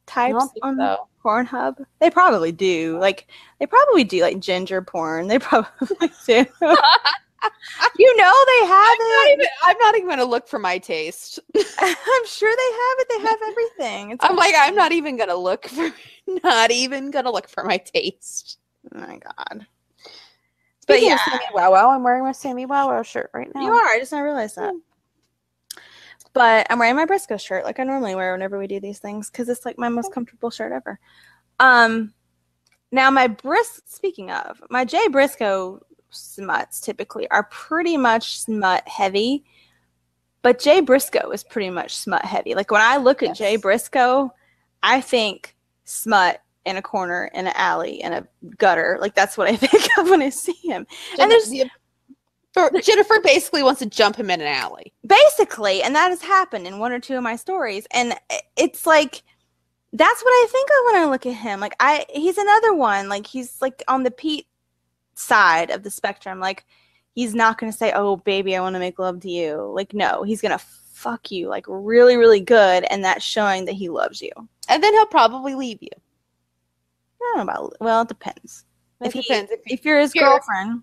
types on Pornhub? They probably do. They probably do like ginger porn. They probably do. You know they have it. I'm not even going to look for my taste. I'm sure they have it. They have everything. I'm not even going to look for. Not even going to look for my taste. Oh my god. But yeah, Sammy Wow Wow. I'm wearing my Sammy Wow Wow shirt right now. You are. I just not realized that. But I'm wearing my Briscoe shirt like I normally wear whenever we do these things because it's like my most comfortable shirt ever. Now speaking of, my Jay Briscoe smuts typically are pretty much smut heavy, but Jay Briscoe is pretty much smut heavy. Like when I look at Jay Briscoe, I think smut in a corner, in an alley, in a gutter. Like that's what I think of when I see him. And Jennifer basically wants to jump him in an alley. Basically, and that has happened in one or two of my stories. And it's like, that's what I think of when I look at him. Like he's another one. Like he's like on the Pete side of the spectrum. Like he's not going to say, oh baby, I want to make love to you. Like, no, he's going to fuck you like really, really good. And that's showing that he loves you. And then he'll probably leave you. I don't know about, well, it depends. If you're his girlfriend. girlfriend.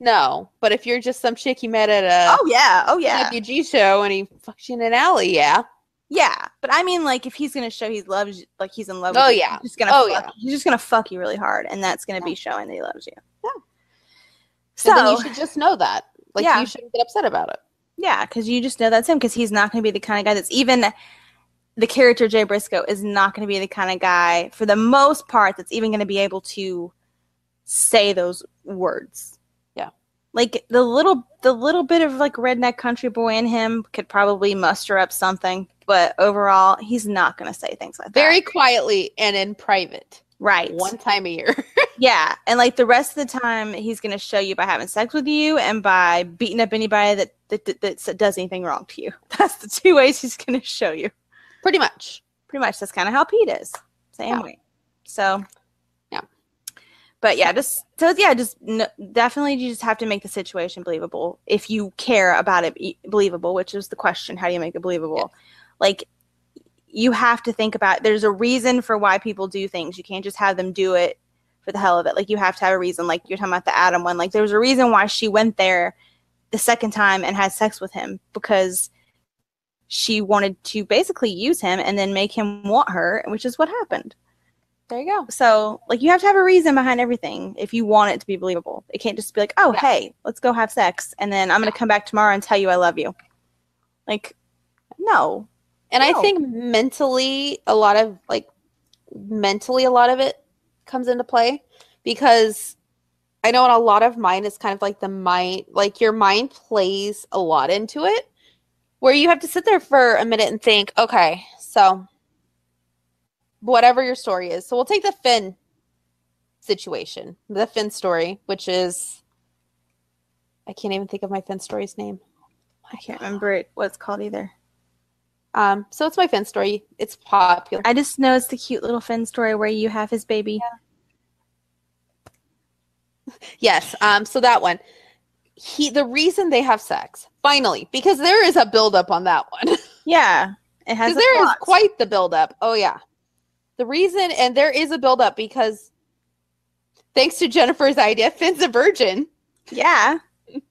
No, but if you're just some chick you met at a WG show and he fucks you in an alley, yeah. Yeah, but I mean, like, if he's gonna show he loves you, like he's in love with you, he's just gonna fuck you really hard, and that's gonna be showing that he loves you. Yeah. So then you should just know that. Like, you shouldn't get upset about it. Yeah, because you just know that's him, because he's not gonna be the kind of guy that's even the character Jay Briscoe is not gonna be the kind of guy, for the most part, that's even gonna be able to say those words. Like the little bit of like redneck country boy in him could probably muster up something, but overall he's not going to say things like that. Very quietly and in private. Right. One time a year. Yeah. And like the rest of the time he's going to show you by having sex with you and by beating up anybody that does anything wrong to you. That's the two ways he's going to show you. Pretty much. That's kind of how Pete is. Same way. So but definitely you just have to make the situation believable if you care about it believable, which is the question. How do you make it believable? Yeah. Like, you have to think about, there's a reason for why people do things. You can't just have them do it for the hell of it. Like, you have to have a reason. Like, you're talking about the Adam one. Like, there was a reason why she went there the second time and had sex with him, because she wanted to basically use him and then make him want her, which is what happened. There you go. So, like, you have to have a reason behind everything if you want it to be believable. It can't just be like, oh, hey, let's go have sex, and then I'm going to come back tomorrow and tell you I love you. Like, no. And I think mentally a lot of it comes into play, because I know in a lot of mine it's kind of like the mind, like your mind plays a lot into it, where you have to sit there for a minute and think, okay, so whatever your story is. So we'll take the Finn situation, the Finn story, which is, I can't even think of my Finn story's name. I can't remember what it's called either. So it's my Finn story. It's popular. I just know it's the cute little Finn story where you have his baby. Yeah. Yes. So that one, the reason they have sex, finally, because there is a buildup on that one. Yeah. It has. Because there is quite the buildup. Oh yeah. The reason, and there is a buildup, because thanks to Jennifer's idea, Finn's a virgin. Yeah. It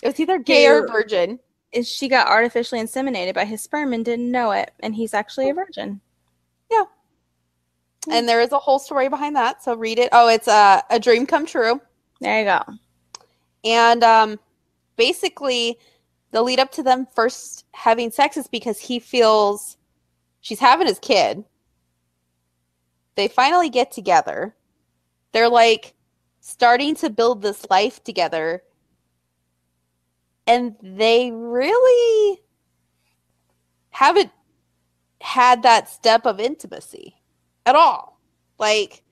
was either gay or virgin. She got artificially inseminated by his sperm and didn't know it, and he's actually a virgin. Yeah. And there is a whole story behind that, so read it. Oh, it's a dream come true. There you go. And basically, the lead up to them first having sex is because he feels she's having his kid. They finally get together. They're like starting to build this life together. And they really haven't had that step of intimacy at all. Like,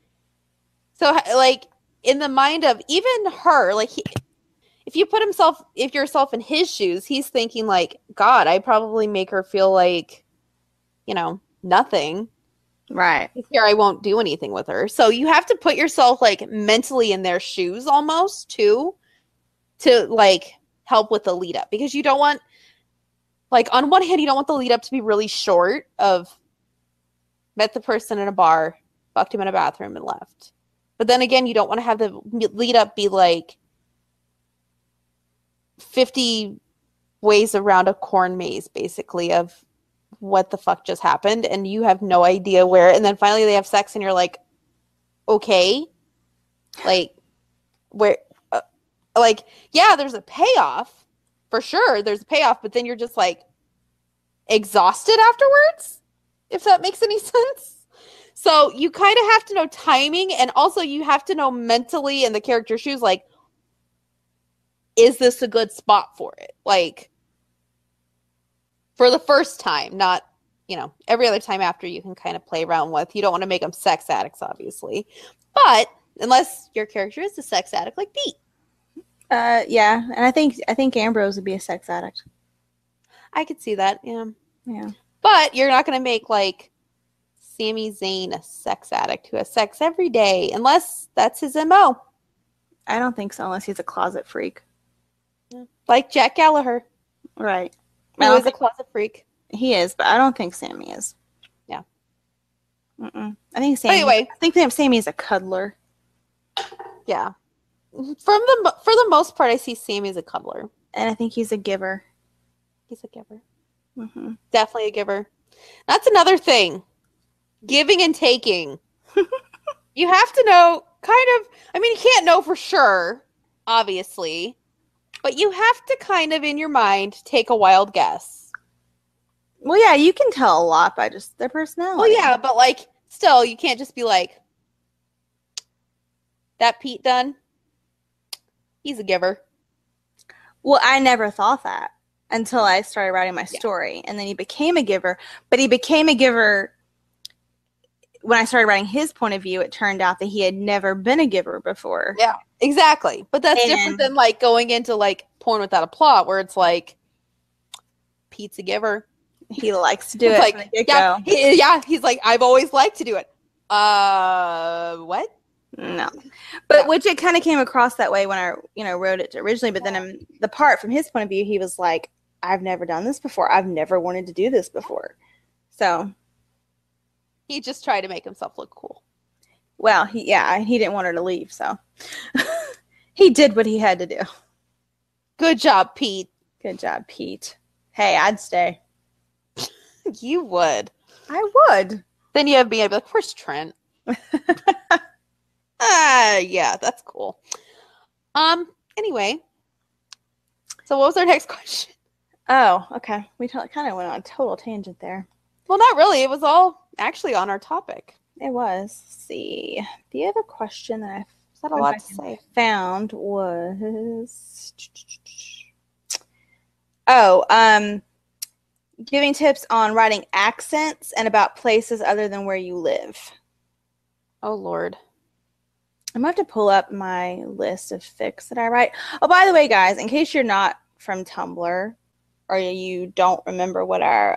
so like in the mind of even her, like if you put yourself in his shoes, he's thinking like, God, I probably make her feel like, nothing. Right. Here, I won't do anything with her. So you have to put yourself like mentally in their shoes almost too, to like help with the lead up, because you don't want, like, on one hand, you don't want the lead up to be really short of met the person in a bar, fucked him in a bathroom, and left. But then again, you don't want to have the lead up be like 50 ways around a corn maze, basically, of what the fuck just happened, and you have no idea where, and then finally they have sex and you're like, okay, like, where, like, yeah, there's a payoff for sure, there's a payoff, but then you're just like exhausted afterwards, if that makes any sense. So you kind of have to know timing, and also you have to know mentally in the character's shoes, like, is this a good spot for it? Like, for the first time, not, every other time after you can kind of play around with. You don't want to make them sex addicts, obviously. But unless your character is a sex addict like Pete. Yeah, and I think Ambrose would be a sex addict. I could see that, yeah. Yeah. But you're not going to make, like, Sami Zayn a sex addict who has sex every day, unless that's his MO. I don't think so, unless he's a closet freak. Like Jack Gallagher. Right. Who is a closet freak. He is, but I don't think Sammy is. Yeah. I think Sammy. Anyway, I think Sammy is a cuddler. Yeah. For the most part, I see Sammy as a cuddler, and I think he's a giver. He's a giver. Mm-hmm. Definitely a giver. That's another thing. Giving and taking. You have to know, kind of. I mean, you can't know for sure, obviously, but you have to kind of, in your mind, take a wild guess. Well, yeah, you can tell a lot by just their personality. Well, yeah, but, like, still, you can't just be like, that Pete Dunne, he's a giver. Well, I never thought that until I started writing my story. And then he became a giver. But he became a giver when I started writing his point of view. It turned out that he had never been a giver before. Yeah, exactly. But that's different than, like, going into, like, Porn Without a Plot, where it's like, Pete's a giver. He likes to do it. Like, from the get-go. He's like, I've always liked to do it. What? No. But which it kind of came across that way when I wrote it originally. But then the part from his point of view, he was like, I've never done this before. I've never wanted to do this before. So he just tried to make himself look cool. Well, he didn't want her to leave, so he did what he had to do. Good job, Pete. Good job, Pete. Hey, I'd stay. You would. I would. Then you have me, I'd be like, where's Trent? Yeah, that's cool. Anyway. So what was our next question? Oh, okay. We kind of went on a total tangent there. Well, not really. It was all actually on our topic. It was. Let's see. The other question that Is that a lot to say? Found was giving tips on writing accents and about places other than where you live. Oh, Lord. I'm going to have to pull up my list of fics that I write. Oh, by the way, guys, in case you're not from Tumblr or you don't remember what our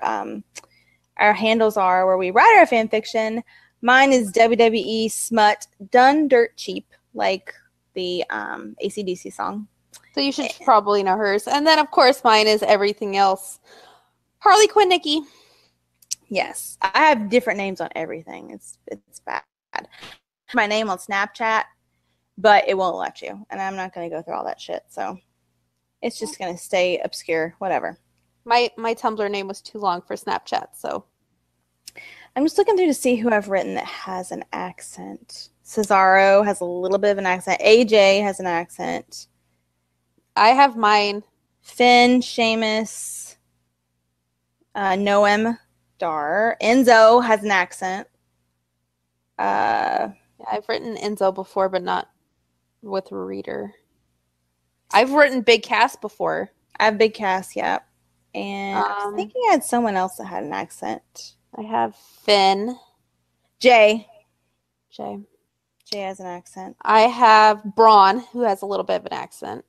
handles are where we write our fan fiction, mine is WWE Smut Done Dirt Cheap, like the AC/DC song. So you should probably know hers. And then, of course, mine is everything else. Harley Quinn Nikki. Yes. I have different names on everything. It's bad. My name on Snapchat, but it won't let you. And I'm not going to go through all that shit. So it's just going to stay obscure. Whatever. My Tumblr name was too long for Snapchat, so. I'm just looking through to see who I've written that has an accent. Cesaro has a little bit of an accent. AJ has an accent. I have mine Finn, Seamus, Noam, Dar. Enzo has an accent. Yeah, I've written Enzo before, but not with Reader. I've written Big Cass before. I have Big Cass, yeah. And I was thinking I had someone else that had an accent. I have Finn. Jay. Jay. Jay has an accent. I have Braun, who has a little bit of an accent.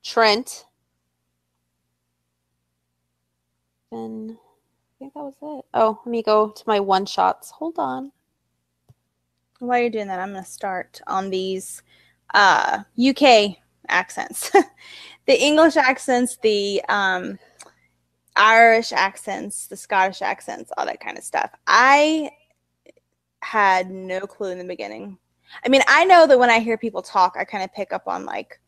Trent. Finn. I think that was it. Oh, let me go to my one-shots. Hold on. While you're doing that, I'm going to start on these UK accents. The English accents, the Irish accents, the Scottish accents, all that kind of stuff. I had no clue in the beginning. I mean, I know that when I hear people talk, I kind of pick up on like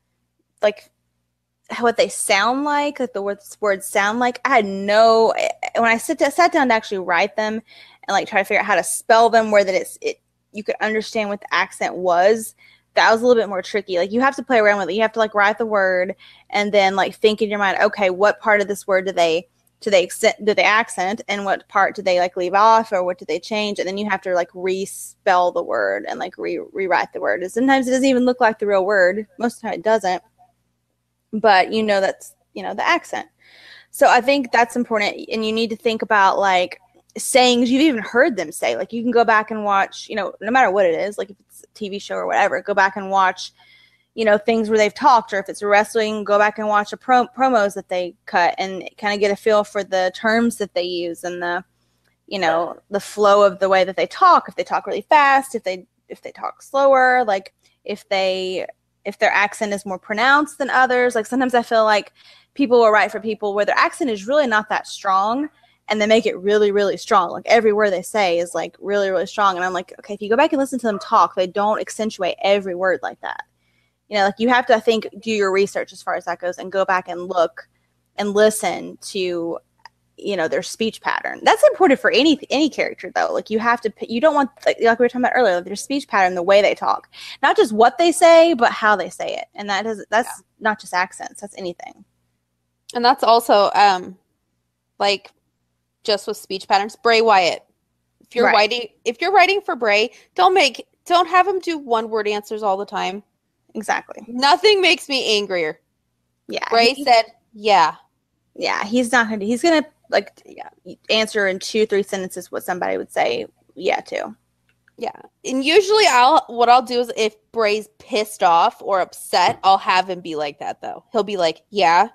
what they sound like the words sound like. I had no, when I sat down to actually write them and like try to figure out how to spell them where that you could understand what the accent was. That was a little bit more tricky. Like you have to play around with it. You have to like write the word and then like think in your mind, okay, what part of this word do they accent and what part do they like leave off or what do they change? And then you have to like respell the word and like rewrite the word. And sometimes it doesn't even look like the real word. Most of the time it doesn't. But that's, the accent. So I think that's important. And you need to think about like sayings you've even heard them say. Like you can go back and watch, no matter what it is, like if it's a TV show or whatever, go back and watch, things where they've talked, or if it's wrestling, go back and watch promos that they cut and kind of get a feel for the terms that they use and the, the flow of the way that they talk. If they talk really fast, if they talk slower, like if their accent is more pronounced than others. Like sometimes I feel like people will write for people where their accent is really not that strong and they make it really, really strong. Like every word they say is like really, really strong. And I'm like, okay, if you go back and listen to them talk, they don't accentuate every word like that. Like you have to, I think, do your research as far as that goes and go back and look and listen to, their speech pattern. That's important for any character though. Like you have to, you don't want, like we were talking about earlier, their speech pattern, the way they talk, not just what they say, but how they say it. And that's not just accents, that's anything. And that's also, like just with speech patterns, Bray Wyatt. If you're writing for Bray, don't have him do one word answers all the time. Exactly. Nothing makes me angrier. Yeah. Bray said, yeah. Yeah, he's going to answer in 2-3 sentences what somebody would say yeah to. Yeah. And usually what I'll do is if Bray's pissed off or upset, I'll have him be like that though. He'll be like, yeah.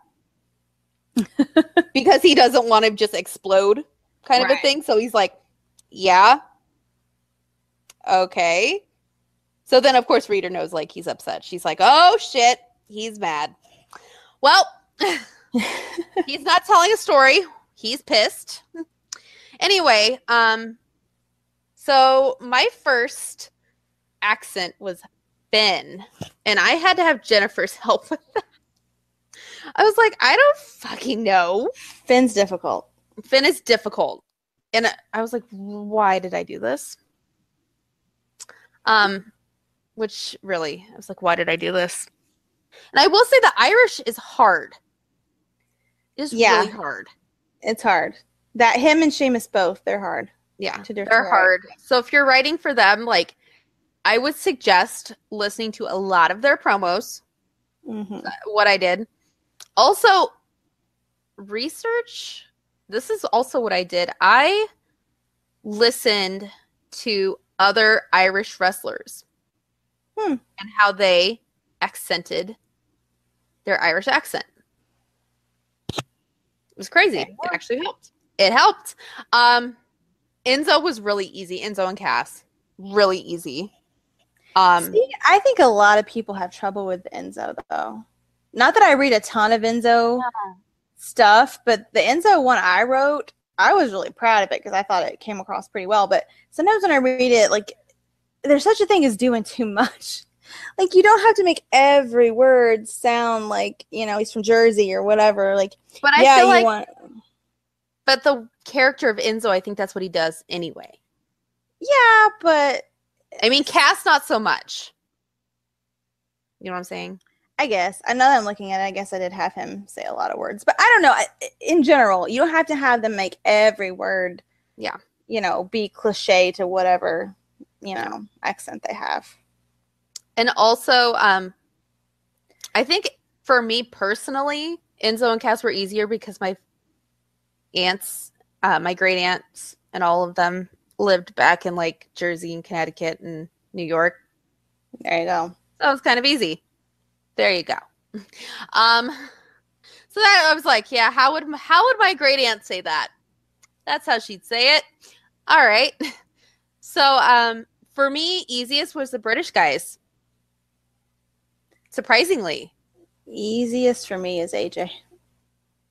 Because he doesn't want to just explode kind of a thing. So he's like, yeah. Okay. So then, of course, Reader knows, like, he's upset. She's like, oh, shit, he's mad. Well, he's not telling a story. He's pissed. Anyway, so my first accent was Finn, and I had to have Jennifer's help with that. I was like, I don't fucking know. Finn's difficult. Finn is difficult. And I was like, why did I do this? Which really, I was like, why did I do this? And I will say the Irish is hard. It's really hard. It's hard. That him and Seamus both, they're hard. Yeah, they're hard. So if you're writing for them, like, I would suggest listening to a lot of their promos. Mm-hmm. What I did. Also, research. This is also what I did. I listened to other Irish wrestlers and how they accented their Irish accent. It was crazy. It actually helped. It helped. Enzo was really easy. Enzo and Cass, really easy. See, I think a lot of people have trouble with Enzo, though. Not that I read a ton of Enzo stuff, but the Enzo one I wrote, I was really proud of it because I thought it came across pretty well. But sometimes when I read it, like, there's such a thing as doing too much. Like, you don't have to make every word sound like, he's from Jersey or whatever. Like, but I feel like, but the character of Enzo, I think that's what he does anyway. Yeah, but I mean, Cass, not so much. You know what I'm saying? I guess. I know that I'm looking at it. I guess I did have him say a lot of words. But I don't know. In general, you don't have to have them make every word, Yeah. Be cliche to whatever, accent they have. And also, I think for me personally, Enzo and Cass were easier because my aunts, my great aunts, and all of them lived back in like Jersey and Connecticut and New York. There you go. So it was kind of easy. There you go. So that I was like, yeah, how would my great aunt say that? That's how she'd say it. All right. So for me, easiest was the British guys. Surprisingly. Easiest for me is AJ.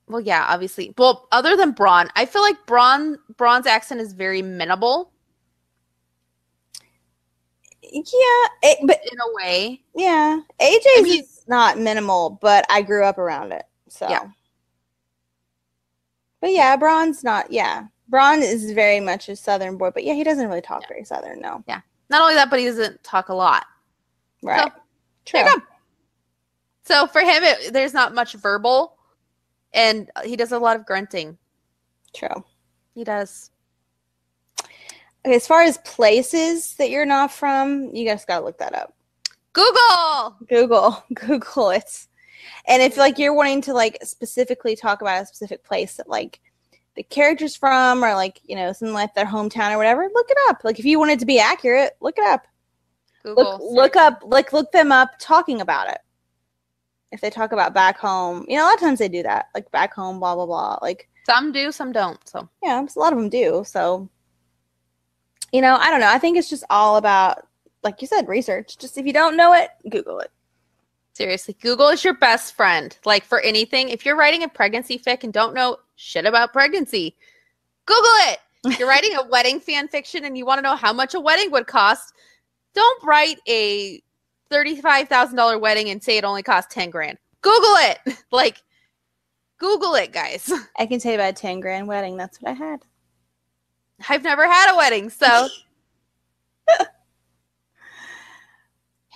Well, yeah, obviously. Well, other than Braun, I feel like Braun's accent is very minimal. Yeah, but in a way. Yeah. AJ's is not minimal, but I grew up around it. So yeah. But yeah, Braun's not, Braun is very much a Southern boy, but yeah, he doesn't really talk very Southern, no. Yeah. Not only that, but he doesn't talk a lot. Right. So, True. So for him, there's not much verbal, and he does a lot of grunting. True. He does. Okay, as far as places that you're not from, you guys gotta look that up. Google it. And if like you're wanting to like specifically talk about a specific place that like the character's from, or like something like their hometown or whatever, look it up. Like if you want it to be accurate, look it up. Google. Look them up talking about it. If they talk about back home, a lot of times they do that, like back home, blah blah blah. Like some do, some don't. So yeah, a lot of them do. So I don't know. I think it's just all about, like you said, research. Just if you don't know it, Google it. Seriously, Google is your best friend. Like for anything, if you're writing a pregnancy fic and don't know shit about pregnancy, Google it. If you're writing a wedding fan fiction and you want to know how much a wedding would cost, don't write a $35,000 wedding and say it only costs 10 grand. Google it. Like, Google it, guys. I can tell you about a 10 grand wedding. That's what I had. I've never had a wedding, so.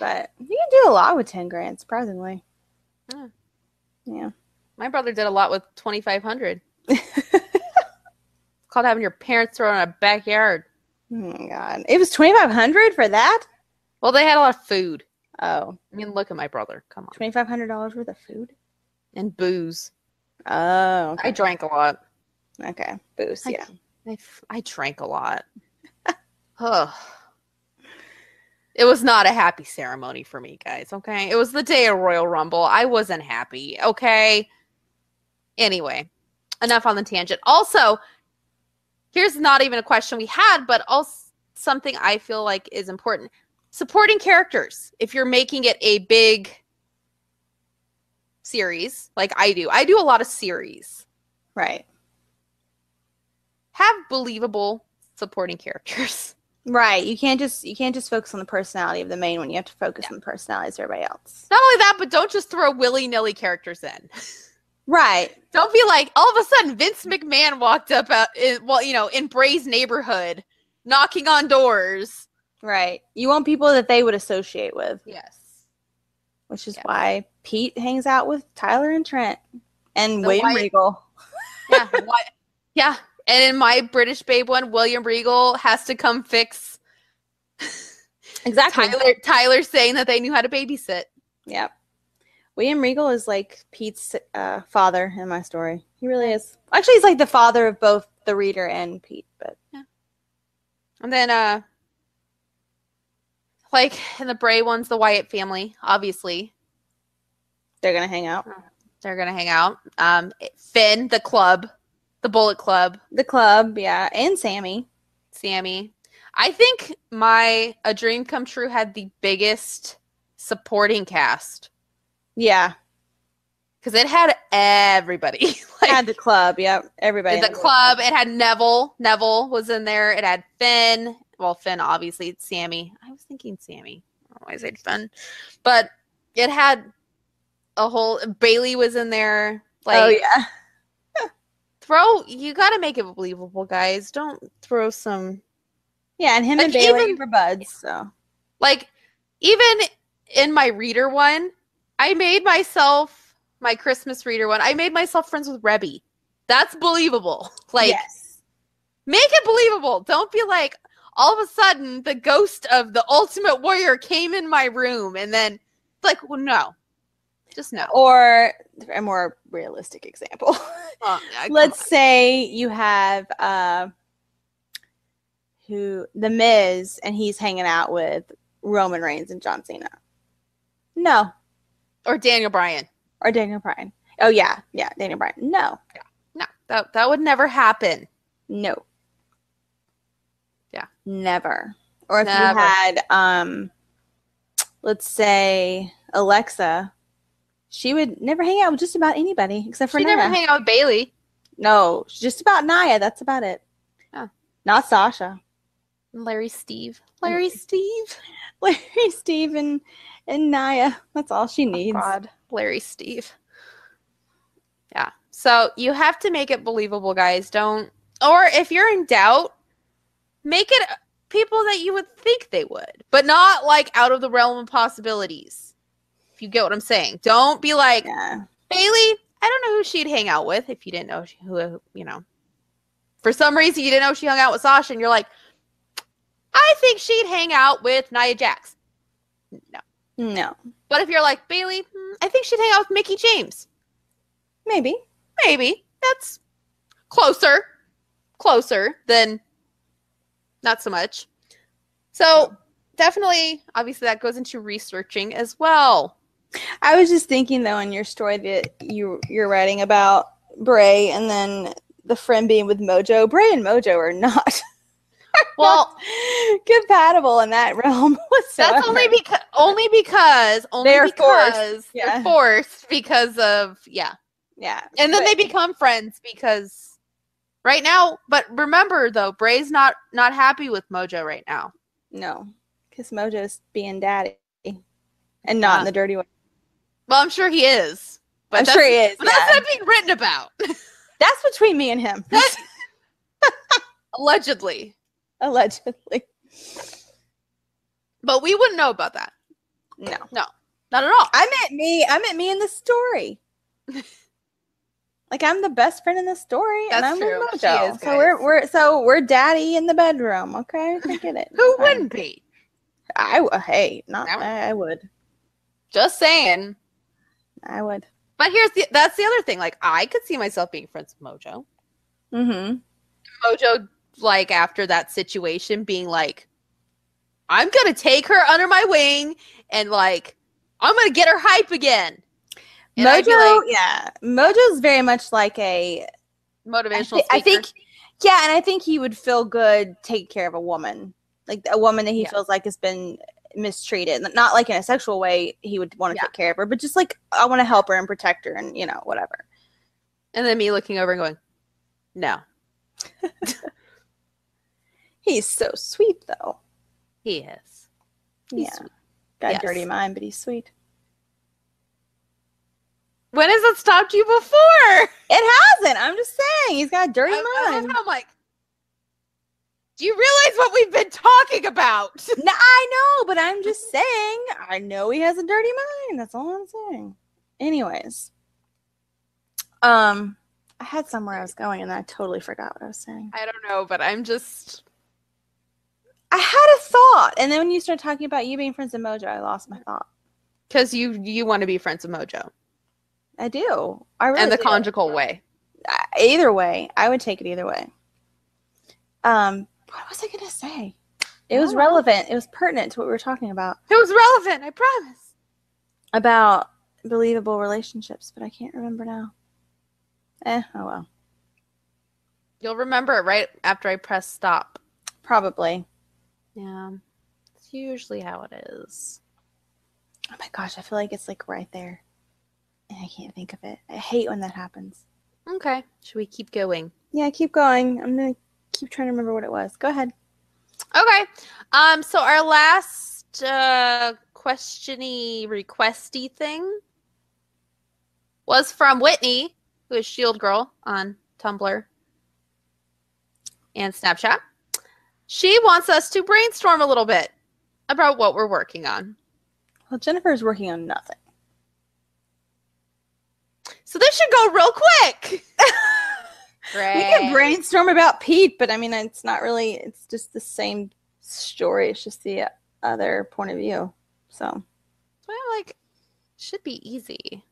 But you can do a lot with 10 grand, surprisingly. Yeah. My brother did a lot with 2,500. It's called having your parents throw in a backyard. Oh my God. It was 2,500 for that? Well, they had a lot of food. Oh. I mean, look at my brother. Come on. $2,500 worth of food? And booze. Oh. Okay. I drank a lot. Okay. Booze, yeah. I drank a lot. Ugh. It was not a happy ceremony for me, guys, okay? It was the day of Royal Rumble. I wasn't happy, okay? Anyway, enough on the tangent. Also, here's not even a question we had, but also something I feel like is important. Supporting characters. If you're making it a big series, like I do. I do a lot of series. Right. Have believable supporting characters. Right. You can't just focus on the personality of the main one. You have to focus on the personalities of everybody else. Not only that, but don't just throw willy-nilly characters in. Right. Don't be like, all of a sudden, Vince McMahon walked up in Bray's neighborhood, knocking on doors. Right. You want people that they would associate with. Yes. Which is why Pete hangs out with Tyler and Trent and William Regal. Yeah. Yeah. And in my British Babe one, William Regal has to come fix exactly Tyler saying that they knew how to babysit. Yep. William Regal is like Pete's father in my story. He really is. Actually, he's like the father of both the reader and Pete. But yeah. And then, like in the Bray ones, the Wyatt family, obviously. They're going to hang out. They're going to hang out. Finn, the club. The Bullet Club. The club, yeah. And Sammy. I think A Dream Come True had the biggest supporting cast. Yeah. Because it had everybody. It had the club, yeah. Everybody. The club. It had Neville. Neville was in there. It had Finn. Well, Finn, obviously. It's Sammy. I was thinking Sammy. I don't know why I said Finn. But it had a whole... Bailey was in there. Like, oh, yeah. You gotta make it believable, guys. Don't throw some. Yeah, and him and Bailey were buds, so. Like, even in my reader one, I made myself my Christmas reader one. I made myself friends with Rebby. That's believable. Like, Yes. make it believable. Don't be like, all of a sudden, the ghost of the Ultimate Warrior came in my room, and then it's like, well, no. Just no. Or a more realistic example. Let's say you have the Miz, and he's hanging out with Roman Reigns and John Cena. No. Or Daniel Bryan. Or Daniel Bryan. Oh, yeah. Yeah, Daniel Bryan. No. No, that would never happen. No. Yeah. Never. Or if you had, let's say, Alexa, she would never hang out with just about anybody except for Nia. She'd never hang out with Bailey. No, just about Nia. That's about it. Oh. Not Sasha. Larry Steve, and Nia. That's all she needs. Oh, God, Larry Steve. Yeah. So you have to make it believable, guys. Don't, or if you're in doubt, make it people that you would think they would, but not like out of the realm of possibilities. If you get what I'm saying. Don't be like, Bailey, I don't know who she'd hang out with if you didn't know who, you know. For some reason, you didn't know she hung out with Sasha, and you're like, I think she'd hang out with Nia Jax. No. But if you're like, Bailey, I think she'd hang out with Mickie James. Maybe. That's closer than not so much. So definitely, obviously, that goes into researching as well. I was just thinking, though, in your story that you're writing about Bray and then the friend being with Mojo. Bray and Mojo are not compatible in that realm whatsoever. That's only because they're forced because of yeah. And then they become friends because right now, but remember though, Bray's not happy with Mojo right now. No. Because Mojo's being daddy and not in the dirty way. Well, I'm sure he is. But I'm sure he is. But that's not being written about. That's between me and him. Allegedly. But we wouldn't know about that. No, not at all. I meant me in the story. Like I'm the best friend in the story, and I'm true. with Mojo. So we're daddy in the bedroom. Okay, I get it. Who wouldn't be? I would. Just saying. I would. But that's the other thing. Like I could see myself being friends with Mojo. Mm-hmm. Mojo, like after that situation, being like, I'm gonna take her under my wing and like I'm gonna get her hype again. And Mojo's very much like a motivational speaker. I think he would feel good taking care of a woman, like a woman that he feels like has been mistreated, not like in a sexual way. He would want to take care of her, but just like I want to help her and protect her, and whatever. And then me looking over and going, no. He's so sweet, though. He is. He's sweet. Got a dirty mind, but he's sweet. When has it stopped you before? It hasn't. I'm just saying. He's got a dirty mind. I'm like, do you realize what we've been talking about? No, I know, but I'm just saying. I know he has a dirty mind. That's all I'm saying. Anyways. I had somewhere I was going, and I totally forgot what I was saying. I don't know, but I'm just... I had a thought, and then when you started talking about you being friends with Mojo, I lost my thought. Because you want to be friends with Mojo. I do. I really and the do. conjugal way. Either way. I would take it either way. What was I going to say? It was relevant. It was pertinent to what we were talking about. It was relevant, I promise. About believable relationships, but I can't remember now. Oh well. You'll remember it right after I press stop. Probably. Yeah. It's usually how it is. Oh my gosh, I feel like it's like right there. And I can't think of it. I hate when that happens. Okay. Should we keep going? Yeah, keep going. I'm going to keep trying to remember what it was. Go ahead. Okay. So our last questiony requesty thing was from Whitney, who is Shield Girl on Tumblr and Snapchat. She wants us to brainstorm a little bit about what we're working on. Well, Jennifer's working on nothing. So this should go real quick. We can brainstorm about Pete, but I mean, it's not really. It's just the same story. It's just the other point of view. So I'm like, should be easy.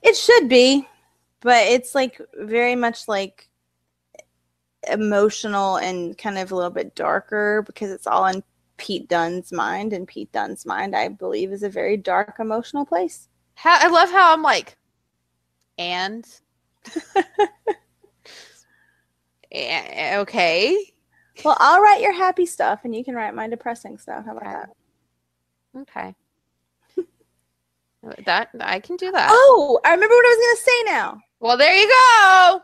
it should be, but it's like very much like emotional and kind of a little bit darker because it's all in Pete Dunne's mind, and Pete Dunne's mind, I believe, is a very dark emotional place. I love how I'm like, and okay. Well, I'll write your happy stuff, and you can write my depressing stuff. How about that? Okay. That I can do that. Oh, I remember what I was gonna say now. Well, there you go.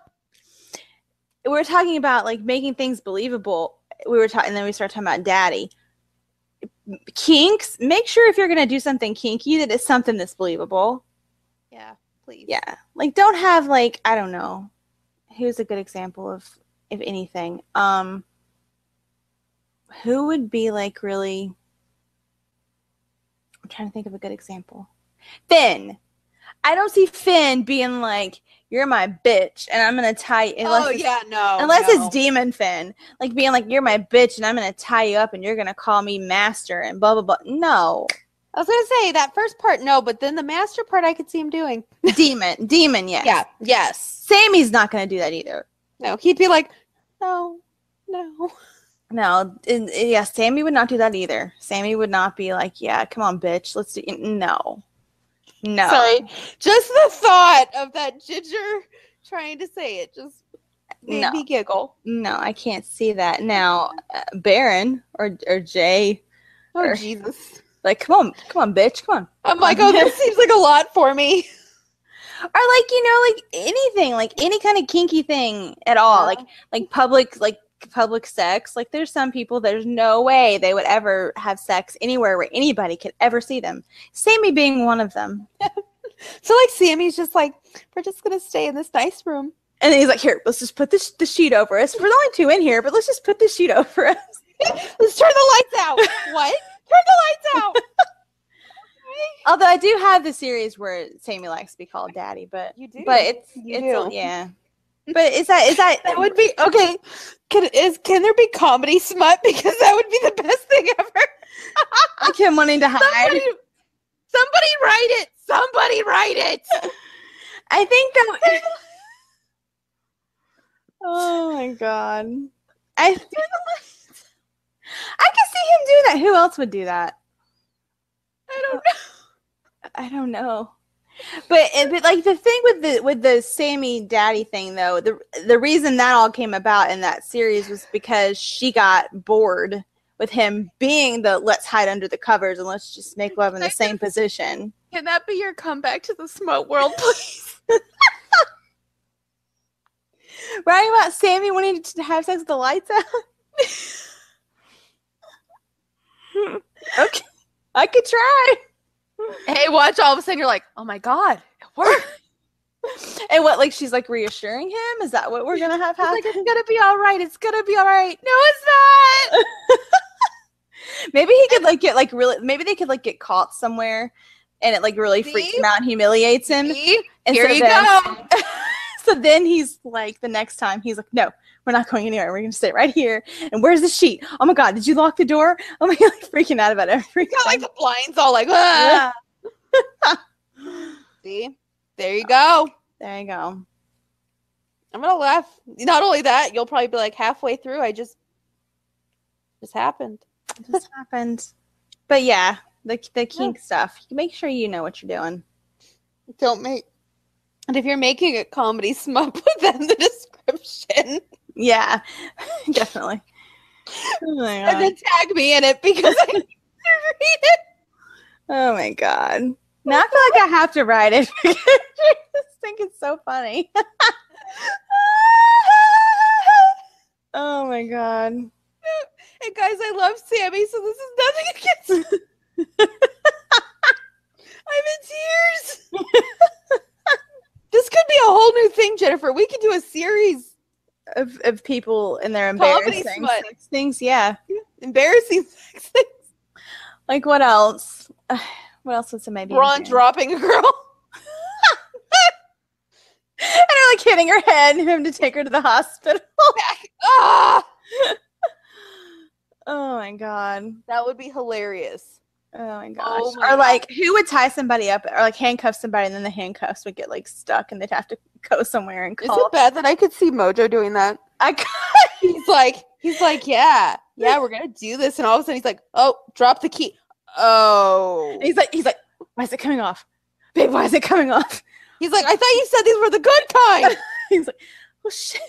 We were talking about like making things believable. We were talking, and then we started talking about daddy kinks. Make sure if you're gonna do something kinky that it's something that's believable. Yeah, please. Yeah, like don't have like, I don't know. Who's a good example of anything? Who would be like really? I'm trying to think of a good example. Finn. I don't see Finn being like, "You're my bitch," and I'm gonna tie you. Unless it's Demon Finn, like being like, "You're my bitch," and I'm gonna tie you up, and you're gonna call me master, and blah blah blah. No, I was gonna say that first part, no, but then the master part, I could see him doing. Demon, yes, Yeah, yes. Sammy's not gonna do that either. No, he'd be like, no. Yeah, Sammy would not do that either. Sammy would not be like, "Yeah, come on, bitch, let's do." No. Sorry, just the thought of that Ginger trying to say it just made me giggle. No, I can't see that. Now, Baron or Jay. Oh, Jesus. Like, come on, bitch, come on. I'm like, oh, this seems like a lot for me. Or like, like anything, like any kind of kinky thing at all. Yeah. Like public sex. Like there's some people, there's no way they would ever have sex anywhere where anybody could ever see them. Sammy being one of them. So like Sammy's just like, we're just gonna stay in this nice room. And then he's like, "Here, let's just put the sheet over us. There's only two in here, but let's just put the sheet over us. Let's turn the lights out." What? Turn the lights out. Although I do have the series where Sammy likes to be called daddy, but You do. But it's yeah. But is that that would be okay? Can there be comedy smut, because that would be the best thing ever? like him wanting to hide? Somebody write it. Somebody write it. I think that. Oh my god! I can see him do that. Who else would do that? I don't know. But like the thing with the Sammy daddy thing though, the reason that all came about in that series was because she got bored with him being the "let's hide under the covers and let's just make love in the same position." Can that be your comeback to the smut world, please? Writing about Sammy wanting to have sex with the lights out? Okay, I could try. Hey, watch, all of a sudden you're like, oh my god, it worked. And what, like she's like reassuring him? Is that what we're gonna have happen? Like, it's gonna be all right. It's gonna be all right. No, it's not. Maybe he could like get like really. Maybe they could like get caught somewhere, and it like really freaks him out and humiliates him. And here so you then, go. So then he's like, the next time he's like, "No, we're not going anywhere. We're gonna stay right here." And where's the sheet? Oh my god, did you lock the door? Oh my god, like freaking out about everything. Got like the blinds all like, ah. See, there you go. There you go. I'm gonna laugh. Not only that, you'll probably be like halfway through. I just happened. It just happened. But yeah, the kink stuff. Make sure you know what you're doing. Don't make. And if you're making a comedy smut, put that in the description. Yeah, definitely. Oh my god. And then tag me in it because I need to read it. Oh my god. Now I feel like I have to write it because I just think it's so funny. Oh my god. And guys, I love Sammy, so this is nothing against. I'm in tears. This could be a whole new thing, Jennifer. We could do a series of people and their comedy embarrassing smut sex things. Yeah. Embarrassing sex things. Like what else? What else would somebody be? Ron dropping a girl. like hitting her head and him to take her to the hospital. Ah! Oh my god. That would be hilarious. Oh my gosh. Oh my Or like who would tie somebody up or like handcuff somebody and then the handcuffs would get like stuck and they'd have to go somewhere and Is call. it bad that I could see Mojo doing that? He's like, yeah, we're gonna do this, and all of a sudden he's like, oh, drop the key. Oh. And he's like, why is it coming off? Babe, why is it coming off? He's like, I thought you said these were the good kind. He's like, oh shit,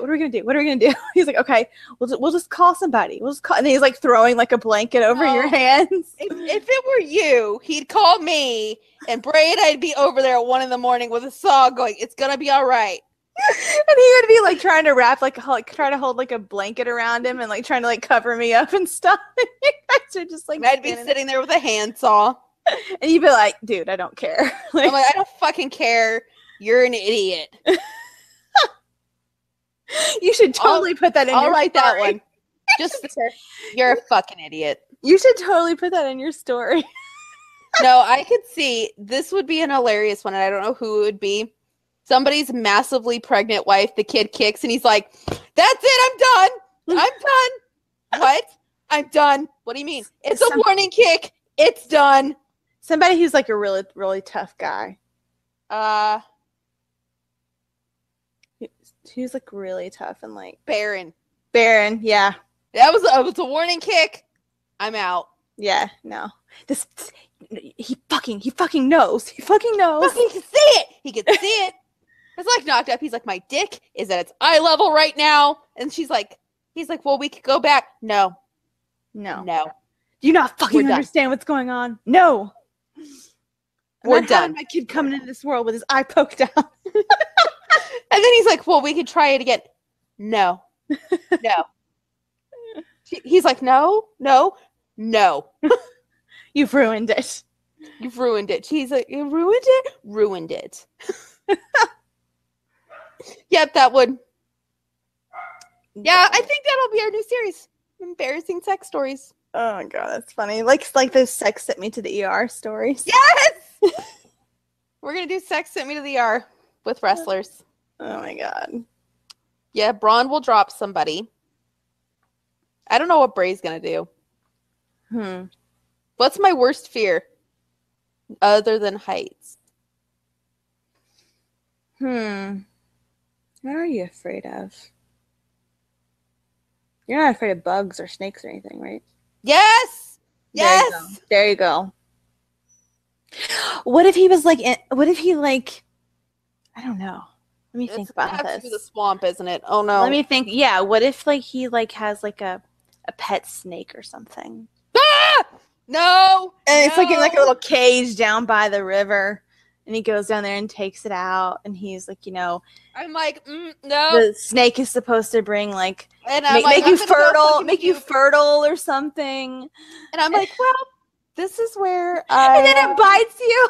what are we gonna do? He's like, okay, we'll just call somebody. We'll just call, and then he's like throwing like a blanket over your hands. If it were you, he'd call me, and Bray and I'd be over there at 1 a.m. with a saw going, it's gonna be all right. And he would be like trying to wrap like try to hold like a blanket around him and like trying to like cover me up and stuff. And you guys are just like, and I'd be sitting there with a handsaw. And you'd be like, dude, I don't care. Like, I'm like, I don't fucking care. You're an idiot. You should totally put that in I'll your write story. that one. Just you're a fucking idiot. You should totally put that in your story. No, I could see this would be an hilarious one, and I don't know who it would be. Somebody's massively pregnant wife, the kid kicks, and he's like, that's it, I'm done. What? I'm done. What do you mean? It's a warning kick. It's done. Somebody who's like a really, really tough guy. Who's like really tough and like Baron, yeah. That was a warning kick. I'm out. Yeah, no. He fucking knows. He fucking knows. He can see it. He can see it. It's like knocked up. He's like, my dick is at its eye level right now. And he's like, well, we could go back. No. Do you not fucking understand what's going on? No. We're done. My kid coming into this world with his eye poked out. And then he's like, well, we could try it again. No. He's like, no. You've ruined it. He's like, you ruined it? Ruined it. Yep, that would. Yeah, I think that'll be our new series. Embarrassing sex stories. Oh my god, that's funny. Like those sex sent me to the ER stories. Yes! We're going to do sex sent me to the ER with wrestlers. Oh my god. Yeah, Braun will drop somebody. I don't know what Bray's going to do. What's my worst fear? Other than heights. What are you afraid of? You're not afraid of bugs or snakes or anything, right? Yes! There you go. What if he was like, I don't know. Let me think about this. Through the swamp, isn't it? Oh no. Let me think. Yeah, what if like he like has like a pet snake or something? Ah! No! And it's like in like a little cage down by the river. And he goes down there and takes it out. And he's like, I'm like, no. The snake is supposed to bring like, and make you fertile or something. And I'm like, well, this is where and then it bites you.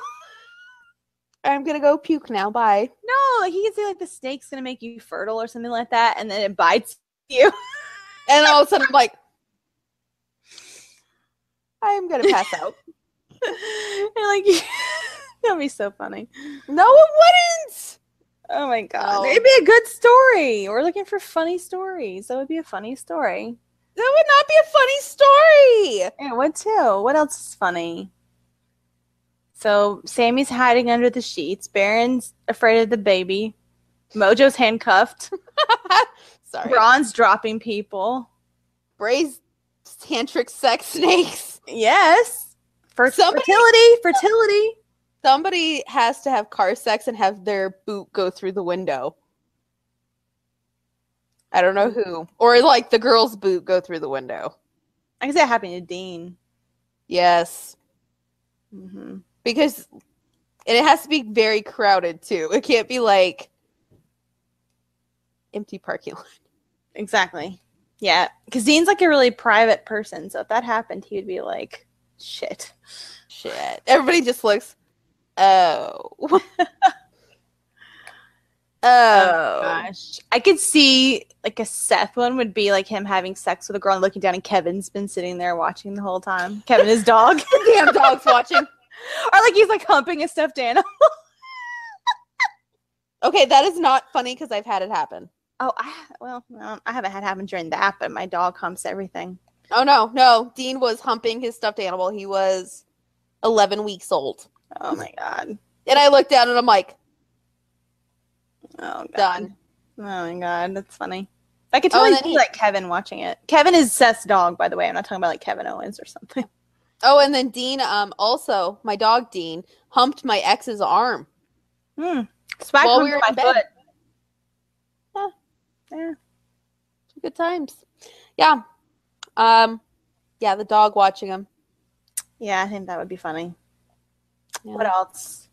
I'm going to go puke now. Bye. No, like he can say like the snake's going to make you fertile or something like that. And then it bites you. And all of a sudden I'm like, I'm going to pass out. And like, that'd be so funny. No, it wouldn't. Oh my god. No. It'd be a good story. We're looking for funny stories. That would be a funny story. That would not be a funny story. Yeah, what too? What else is funny? So Sammy's hiding under the sheets. Baron's afraid of the baby. Mojo's handcuffed. Sorry. Braun's dropping people. Bray's tantric sex snakes. Yes. Fertility. Somebody has to have car sex and have their boot go through the window. I don't know who. Or like the girl's boot go through the window. I can see that happening to Dean. Yes. Because it has to be very crowded too. It can't be like empty parking lot. Exactly. Yeah. Because Dean's like a really private person. So if that happened, he would be like, shit. Everybody just looks, oh. Oh gosh. I could see like a Seth one would be like him having sex with a girl and looking down and Kevin's been sitting there watching the whole time. Kevin, his dog. Damn dog's watching. Or like he's like humping a stuffed animal. Okay, that is not funny because I've had it happen. Oh, I haven't had it happen during that, but my dog humps everything. Oh, no. Dean was humping his stuffed animal. He was 11 weeks old. Oh, my God. And I looked down and I'm like, Oh, God. done. Oh, my God. That's funny. I could totally see, like, Kevin watching it. Kevin is Seth's dog, by the way. I'm not talking about, like, Kevin Owens or something. Oh, and then Dean, also, my dog Dean, humped my ex's arm. Spike While humped we were my in bed. foot. Yeah. Good times. Yeah. Yeah, the dog watching him. Yeah, I think that would be funny. Yeah. What else?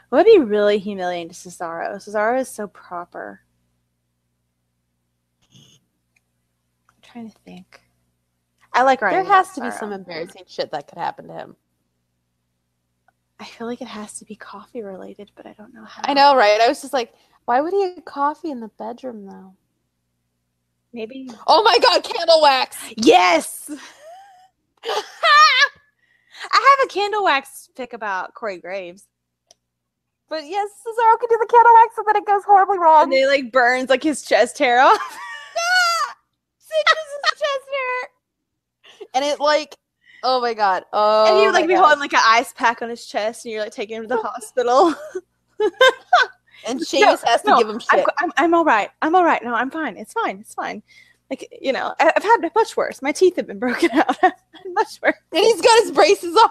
What would be really humiliating to Cesaro? Cesaro is so proper. I'm trying to think. I like writing. There has to be some embarrassing shit that could happen to him. I feel like it has to be coffee related, but I don't know how. I know, right? I was just like, why would he get coffee in the bedroom, though? Maybe. Oh my God, candle wax! Yes! I have a candle wax pick about Corey Graves. But yes, Cesaro can do the candle wax, and then it goes horribly wrong. And they like burns like his chest hair off. Cinches his chest hair. And it like, oh my God. Oh, and he would like be holding like an ice pack on his chest, and you're like taking him to the hospital. And Sheamus has to give him shit. I'm all right. I'm all right. No, I'm fine. It's fine. It's fine. Like, you know, I've had much worse. My teeth have been broken out. Much worse. And he's got his braces on.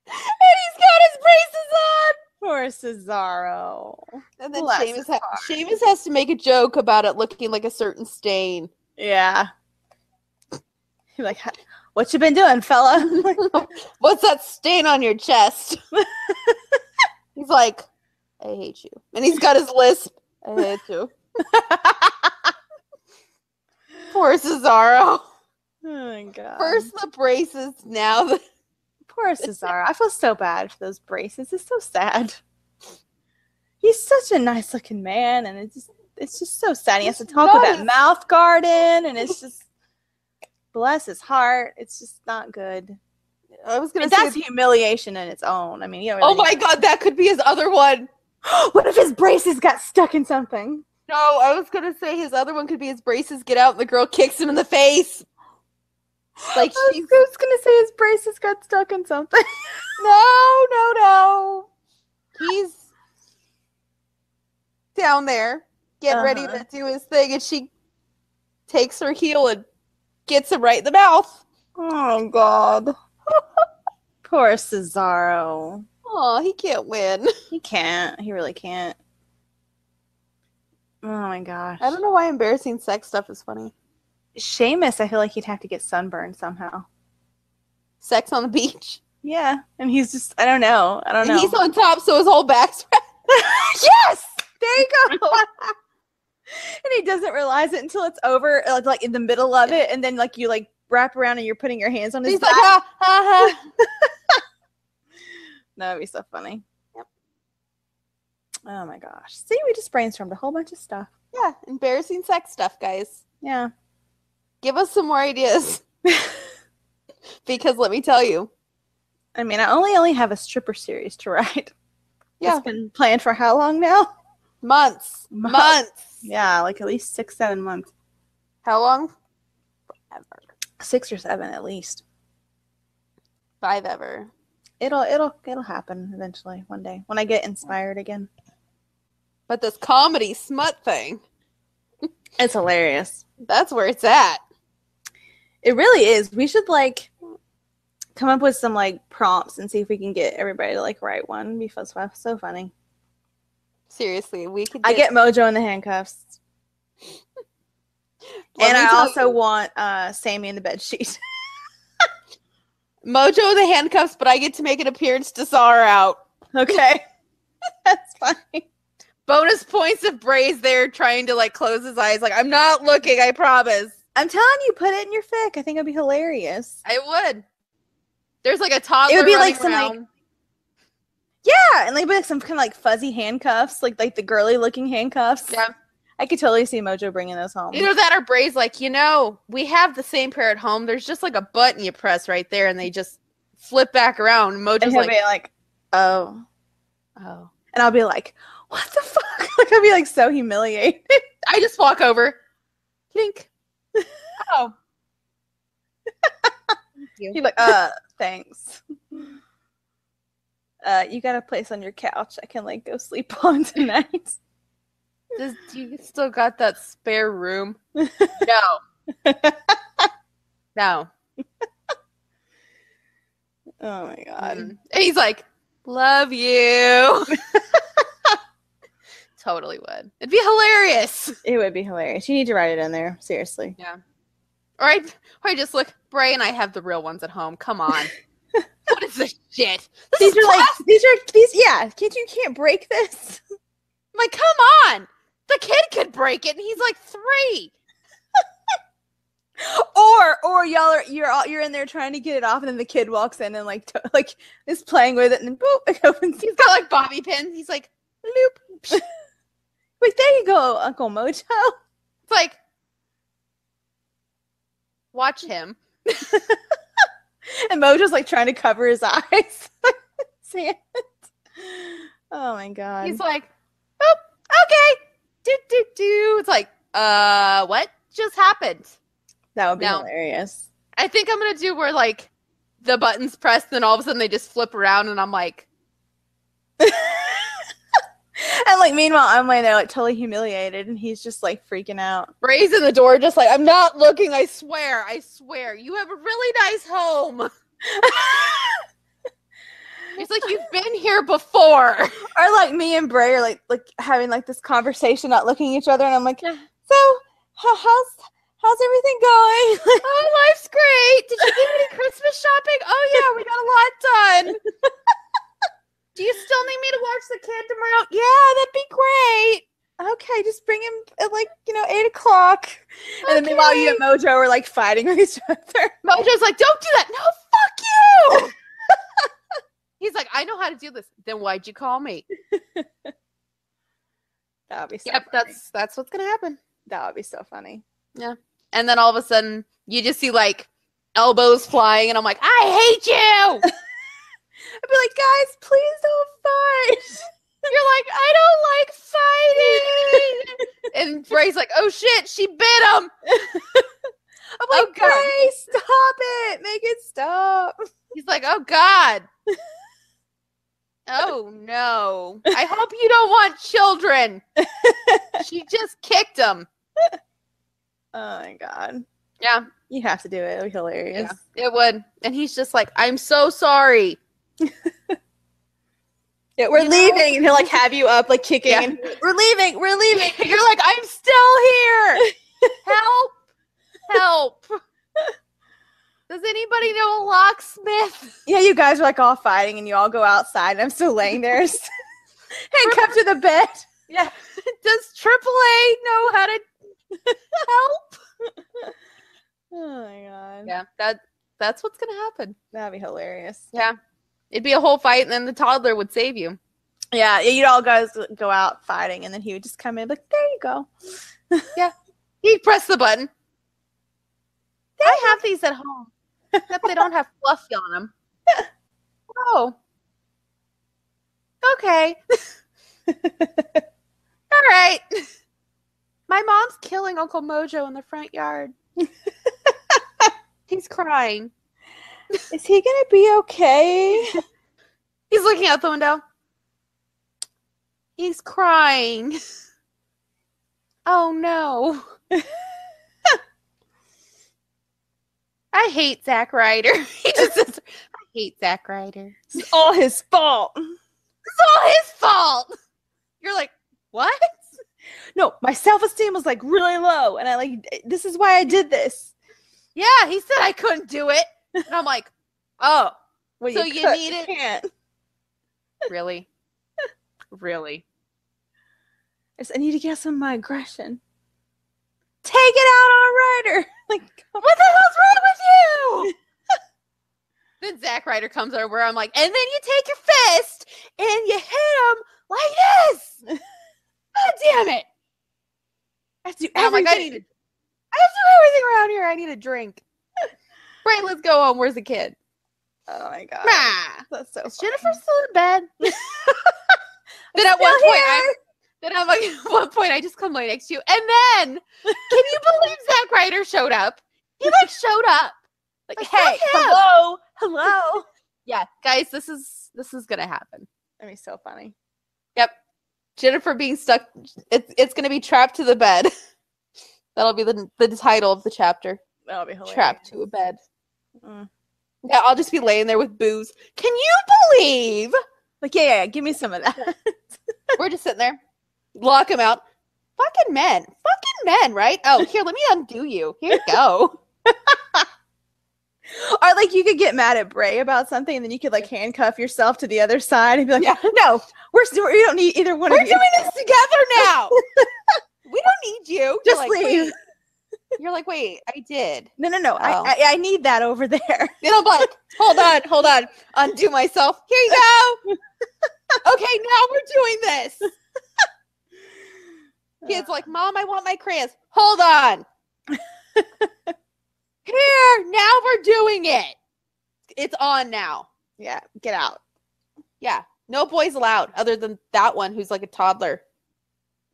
And he's got his braces on. Poor Cesaro. And then Sheamus has to make a joke about it looking like a certain stain. Yeah. He's like, what you been doing, fella? What's that stain on your chest? He's like, I hate you. And he's got his lisp. I hate you. Poor Cesaro. Oh my God. First the braces, now the... Poor Cesaro. I feel so bad for those braces. It's so sad. He's such a nice looking man, and it's just so sad. He has to talk with that mouth garden, and it's just bless his heart. It's just not good. I was gonna say that's humiliation in its own. I mean, you don't really my God, that could be his other one. What if his braces got stuck in something? No, I was gonna say his other one could be his braces get out and the girl kicks him in the face. Like I was gonna say his braces got stuck in something. No. He's down there, getting ready to do his thing, and she takes her heel and gets him right in the mouth. Oh God. Poor Cesaro. Oh, he can't win. He can't. He really can't. Oh my gosh. I don't know why embarrassing sex stuff is funny. Sheamus, I feel like he'd have to get sunburned somehow. Sex on the beach. Yeah, and he's just, I don't know. And he's on top, so his whole back's Yes! There you go! And he doesn't realize it until it's over, like in the middle of it, and then like you like wrap around and you're putting your hands on his back. He's like, ha, ha, ha. That would be so funny. Yep. Oh my gosh. See, we just brainstormed a whole bunch of stuff. Yeah, embarrassing sex stuff, guys. Yeah. Give us some more ideas. Because let me tell you. I mean, I only have a stripper series to write. Yeah. It's been planned for how long now? Months. Yeah, like at least 6-7 months. How long? Forever. 6 or 7 at least. 5 ever. It'll happen eventually one day when I get inspired again. But this comedy smut thing, it's hilarious. That's where it's at. It really is. We should like come up with some like prompts and see if we can get everybody to like write one. It'd be so funny. Seriously, we could. I get Mojo in the handcuffs, and I also want Sammy in the bed sheet. Mojo in the handcuffs, but I get to make an appearance to saw her out. Okay, that's fine. Bonus points if Bray's there trying to like close his eyes. Like, I'm not looking, I promise. I'm telling you, put it in your fic. I think it'd be hilarious. I would. There's like a toddler. It would be running like some around. like, yeah, and like some kind of like fuzzy handcuffs, like the girly looking handcuffs. Yeah. I could totally see Mojo bringing those home. Either that or Bray's like, we have the same pair at home. There's just like a button you press right there, and they just flip back around. And Mojo's and he'll be like, oh. Oh. And I'll be like, what the fuck? Like, I'll be like so humiliated. I just walk over. Clink. Oh. Thank you. He's like, thanks. You got a place on your couch I can like go sleep on tonight. Do you still got that spare room? No. No. Oh my god. And he's like, love you. Totally would. It'd be hilarious. It would be hilarious. You need to write it in there. Seriously. Yeah. Or I just look, Bray and I have the real ones at home. Come on. What is this shit? These are yeah. Can't break this. I'm like, come on. The kid could break it and he's like 3. Or you're in there trying to get it off, and then the kid walks in and like is playing with it, and then boop, it opens. He's got like bobby pins. He's like, loop. Wait, there you go, Uncle Mojo. It's like, watch him. And Mojo's like trying to cover his eyes. See it? Oh my god. He's like, oh, okay. Do. It's like, what just happened? That would be hilarious. I think I'm gonna do where like the button's pressed, and then all of a sudden they just flip around, and I'm like, and like meanwhile I'm laying there like totally humiliated, and he's just like freaking out. Bray's in the door, just like, I'm not looking. I swear, you have a really nice home. It's like, you've been here before. Or like me and Bray are like having like this conversation, not looking at each other, and I'm like, so how's everything going? Oh, life's great. Did you do any Christmas shopping? Oh yeah, we got a lot done. Do you still need me to watch the kid tomorrow? Yeah, that'd be great. Okay, just bring him at 8 o'clock. Okay. And then meanwhile you and Mojo are like fighting with each other. Mojo's like, don't do that. No, fuck you. He's like, I know how to do this. Then why'd you call me? That would be so funny. That's what's gonna happen. That would be so funny. Yeah. And then all of a sudden you just see like elbows flying, and I'm like, I hate you. I'd be like, guys, please don't fight. You're like, I don't like fighting. And Bray's like, oh shit, she bit him. I'm like, Bray, stop it. Make it stop. He's like, oh God. Oh no. I hope you don't want children. She just kicked him. Oh my God. Yeah. You have to do it. It would be hilarious. Yeah, it would. And he's just like, I'm so sorry. Yeah, we're leaving, and he'll like have you up, like kicking. Yeah. And, we're leaving. You're like, I'm still here. Help. Does anybody know a locksmith? Yeah, you guys are like all fighting, and you all go outside, and I'm still laying there, handcuffed to the bed. Yeah. Does AAA know how to help? Oh my God. Yeah, that's what's gonna happen. That'd be hilarious. Yeah. It'd be a whole fight, and then the toddler would save you. Yeah, you'd all guys go out fighting, and then he would just come in like, there you go. Yeah. He'd press the button. I have these at home, except they don't have fluffy on them. Oh. Okay. All right. My mom's killing Uncle Mojo in the front yard. He's crying. Is he gonna be okay? He's looking out the window. He's crying. Oh no. I hate Zack Ryder. He just says, I hate Zack Ryder. It's all his fault. It's all his fault. You're like, what? No, my self-esteem was like really low, and this is why I did this. Yeah, he said I couldn't do it. And I'm like, oh, well, so you need it? Can't. Really? Really? I need to get some of my aggression. Take it out on Ryder. Like, what the hell's wrong with you? Then Zack Ryder comes over. I'm like, and then you take your fist and you hit him like this. God damn it! I have to do everything. I'm like, I have to do everything around here. I need a drink. Right, let's go home. Where's the kid? Oh my God. Nah. That's so funny. Is Jennifer still in bed? Then at one point, at one point, I just come right next to you. And then, can you believe Zack Ryder showed up? He like showed up. Like, Hey, hello. Yeah, guys, this is gonna happen. That'd be so funny. Yep. Jennifer being stuck. It's gonna be trapped to the bed. That'll be the title of the chapter. That'll be hilarious. Trapped to a bed. Mm. Yeah, I'll just be laying there with booze. Can you believe? Like, yeah, give me some of that. We're just sitting there. Lock him out. Fucking men, right? Oh, here, let me undo you. Here you go. Or like you could get mad at Bray about something, and then you could like handcuff yourself to the other side and be like, Yeah. "No, we don't need either one of you. We're doing this together now. We don't need you. Just You're like, leave." wait. You're like, wait, I did. No. Oh. I need that over there. Then I'm like, hold on. Undo myself. Here you go. Okay, now we're doing this. Kid's like, Mom, I want my crayons. Hold on. Here, now we're doing it. It's on now. Yeah, get out. Yeah, no boys allowed other than that one who's like a toddler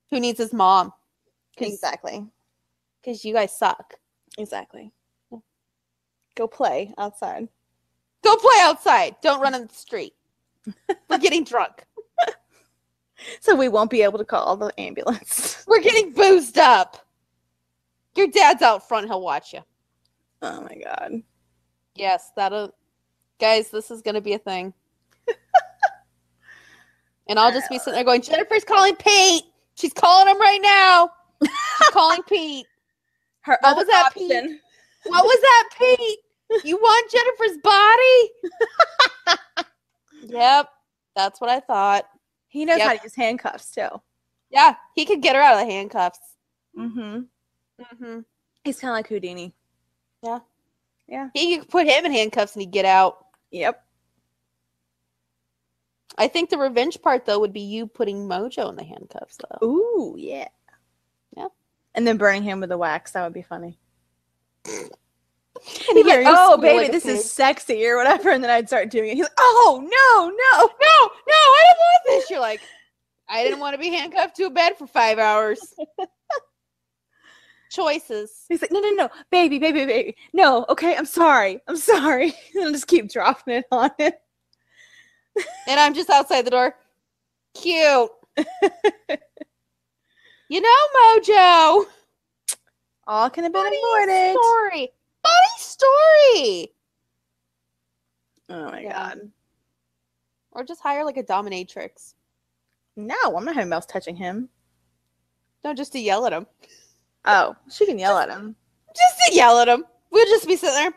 who needs his mom. Exactly. Because you guys suck. Exactly. Go play outside. Go play outside. Don't run in the street. We're getting drunk. So we won't be able to call the ambulance. We're getting boozed up. Your dad's out front. He'll watch you. Oh my god. Yes, guys, this is going to be a thing. And I'll just be sitting there going, Jennifer's calling Pete. She's calling him right now. She's calling Pete. What was that, Pete? What was that, Pete? You want Jennifer's body? Yep, that's what I thought. He knows how to use handcuffs too. Yeah, he could get her out of the handcuffs. Mm-hmm. He's kind of like Houdini. Yeah. Yeah. He could put him in handcuffs and he'd get out. Yep. I think the revenge part, though, would be you putting Mojo in the handcuffs, though. Ooh, yeah. Yeah. And then burning him with the wax. That would be funny. And he'd like, oh, baby, like this is sexy or whatever. And then I'd start doing it. He's like, oh, no, I didn't want this. You're like, I didn't want to be handcuffed to a bed for 5 hours. Choices. He's like, no, baby. No, okay, I'm sorry. And I'll just keep dropping it on it. And I'm just outside the door. Cute. You know, Mojo. All can have been avoided. Funny story. Oh my god. Or just hire like a dominatrix. No, I'm not having mouse touching him. No, just to yell at him. Oh, she can yell at him. Just to yell at him. We'll just be sitting there.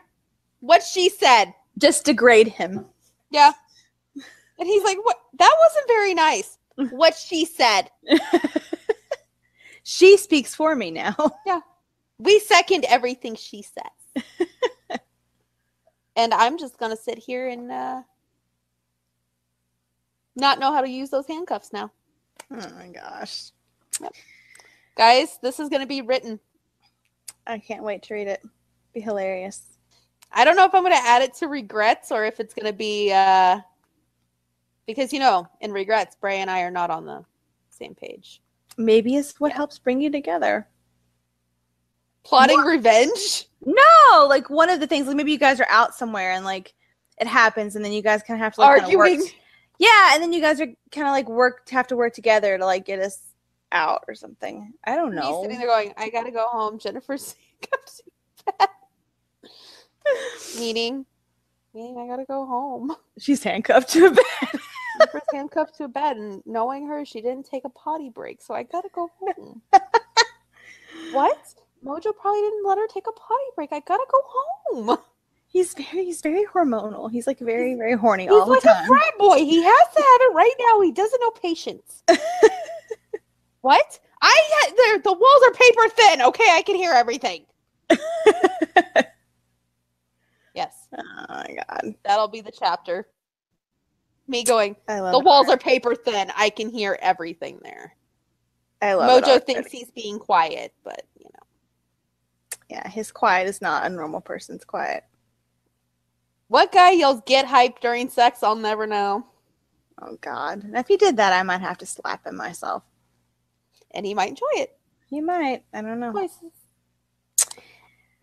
What she said. Just degrade him. Yeah. And he's like, what? That wasn't very nice. What she said. She speaks for me now. Yeah. We second everything she says. And I'm just going to sit here and not know how to use those handcuffs now. Oh my gosh. Yep. Guys, this is going to be written. I can't wait to read it. Be hilarious. I don't know if I'm going to add it to regrets or if it's going to be because, you know, in regrets, Bray and I are not on the same page. Maybe it's what helps bring you together. Plotting revenge? No, like one of the things, like maybe you guys are out somewhere and like it happens and then you guys kind of have to like arguing. Work. Yeah, and then you guys are kind of like have to work together to like get us out or something. I don't know. Me sitting there going, I gotta go home. Jennifer's comes to bed. Meaning, I gotta go home. She's handcuffed to a bed. Jennifer's handcuffed to a bed, and knowing her, she didn't take a potty break, so I gotta go home. What? Mojo probably didn't let her take a potty break. I gotta go home. He's very hormonal. He's like very, very horny all the time. He's like a frat boy. He has to have it right now. He doesn't know patience. What? The walls are paper thin. Okay, I can hear everything. Yes. Oh my god. That'll be the chapter. Me going, I love the walls are paper thin. I can hear everything there. I love Mojo thinks he's being quiet, but you know. Yeah, his quiet is not a normal person's quiet. What guy yells get hyped during sex? I'll never know. Oh, God. And if he did that, I might have to slap him myself. And he might enjoy it. He might. I don't know. Choices.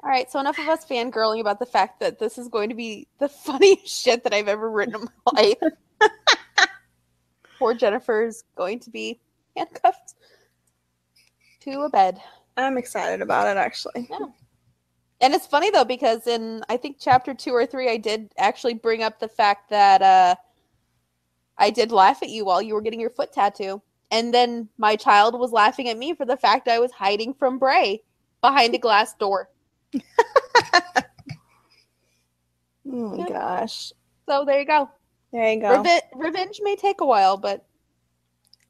All right, so enough of us fangirling about the fact that this is going to be the funniest shit that I've ever written in my life. Poor Jennifer's going to be handcuffed to a bed. I'm excited about it, actually. Yeah. And it's funny, though, because in, I think, chapter 2 or 3, I did actually bring up the fact that I did laugh at you while you were getting your foot tattoo. And then my child was laughing at me for the fact I was hiding from Bray behind a glass door. Oh, my gosh. So there you go. There you go. Revenge may take a while, but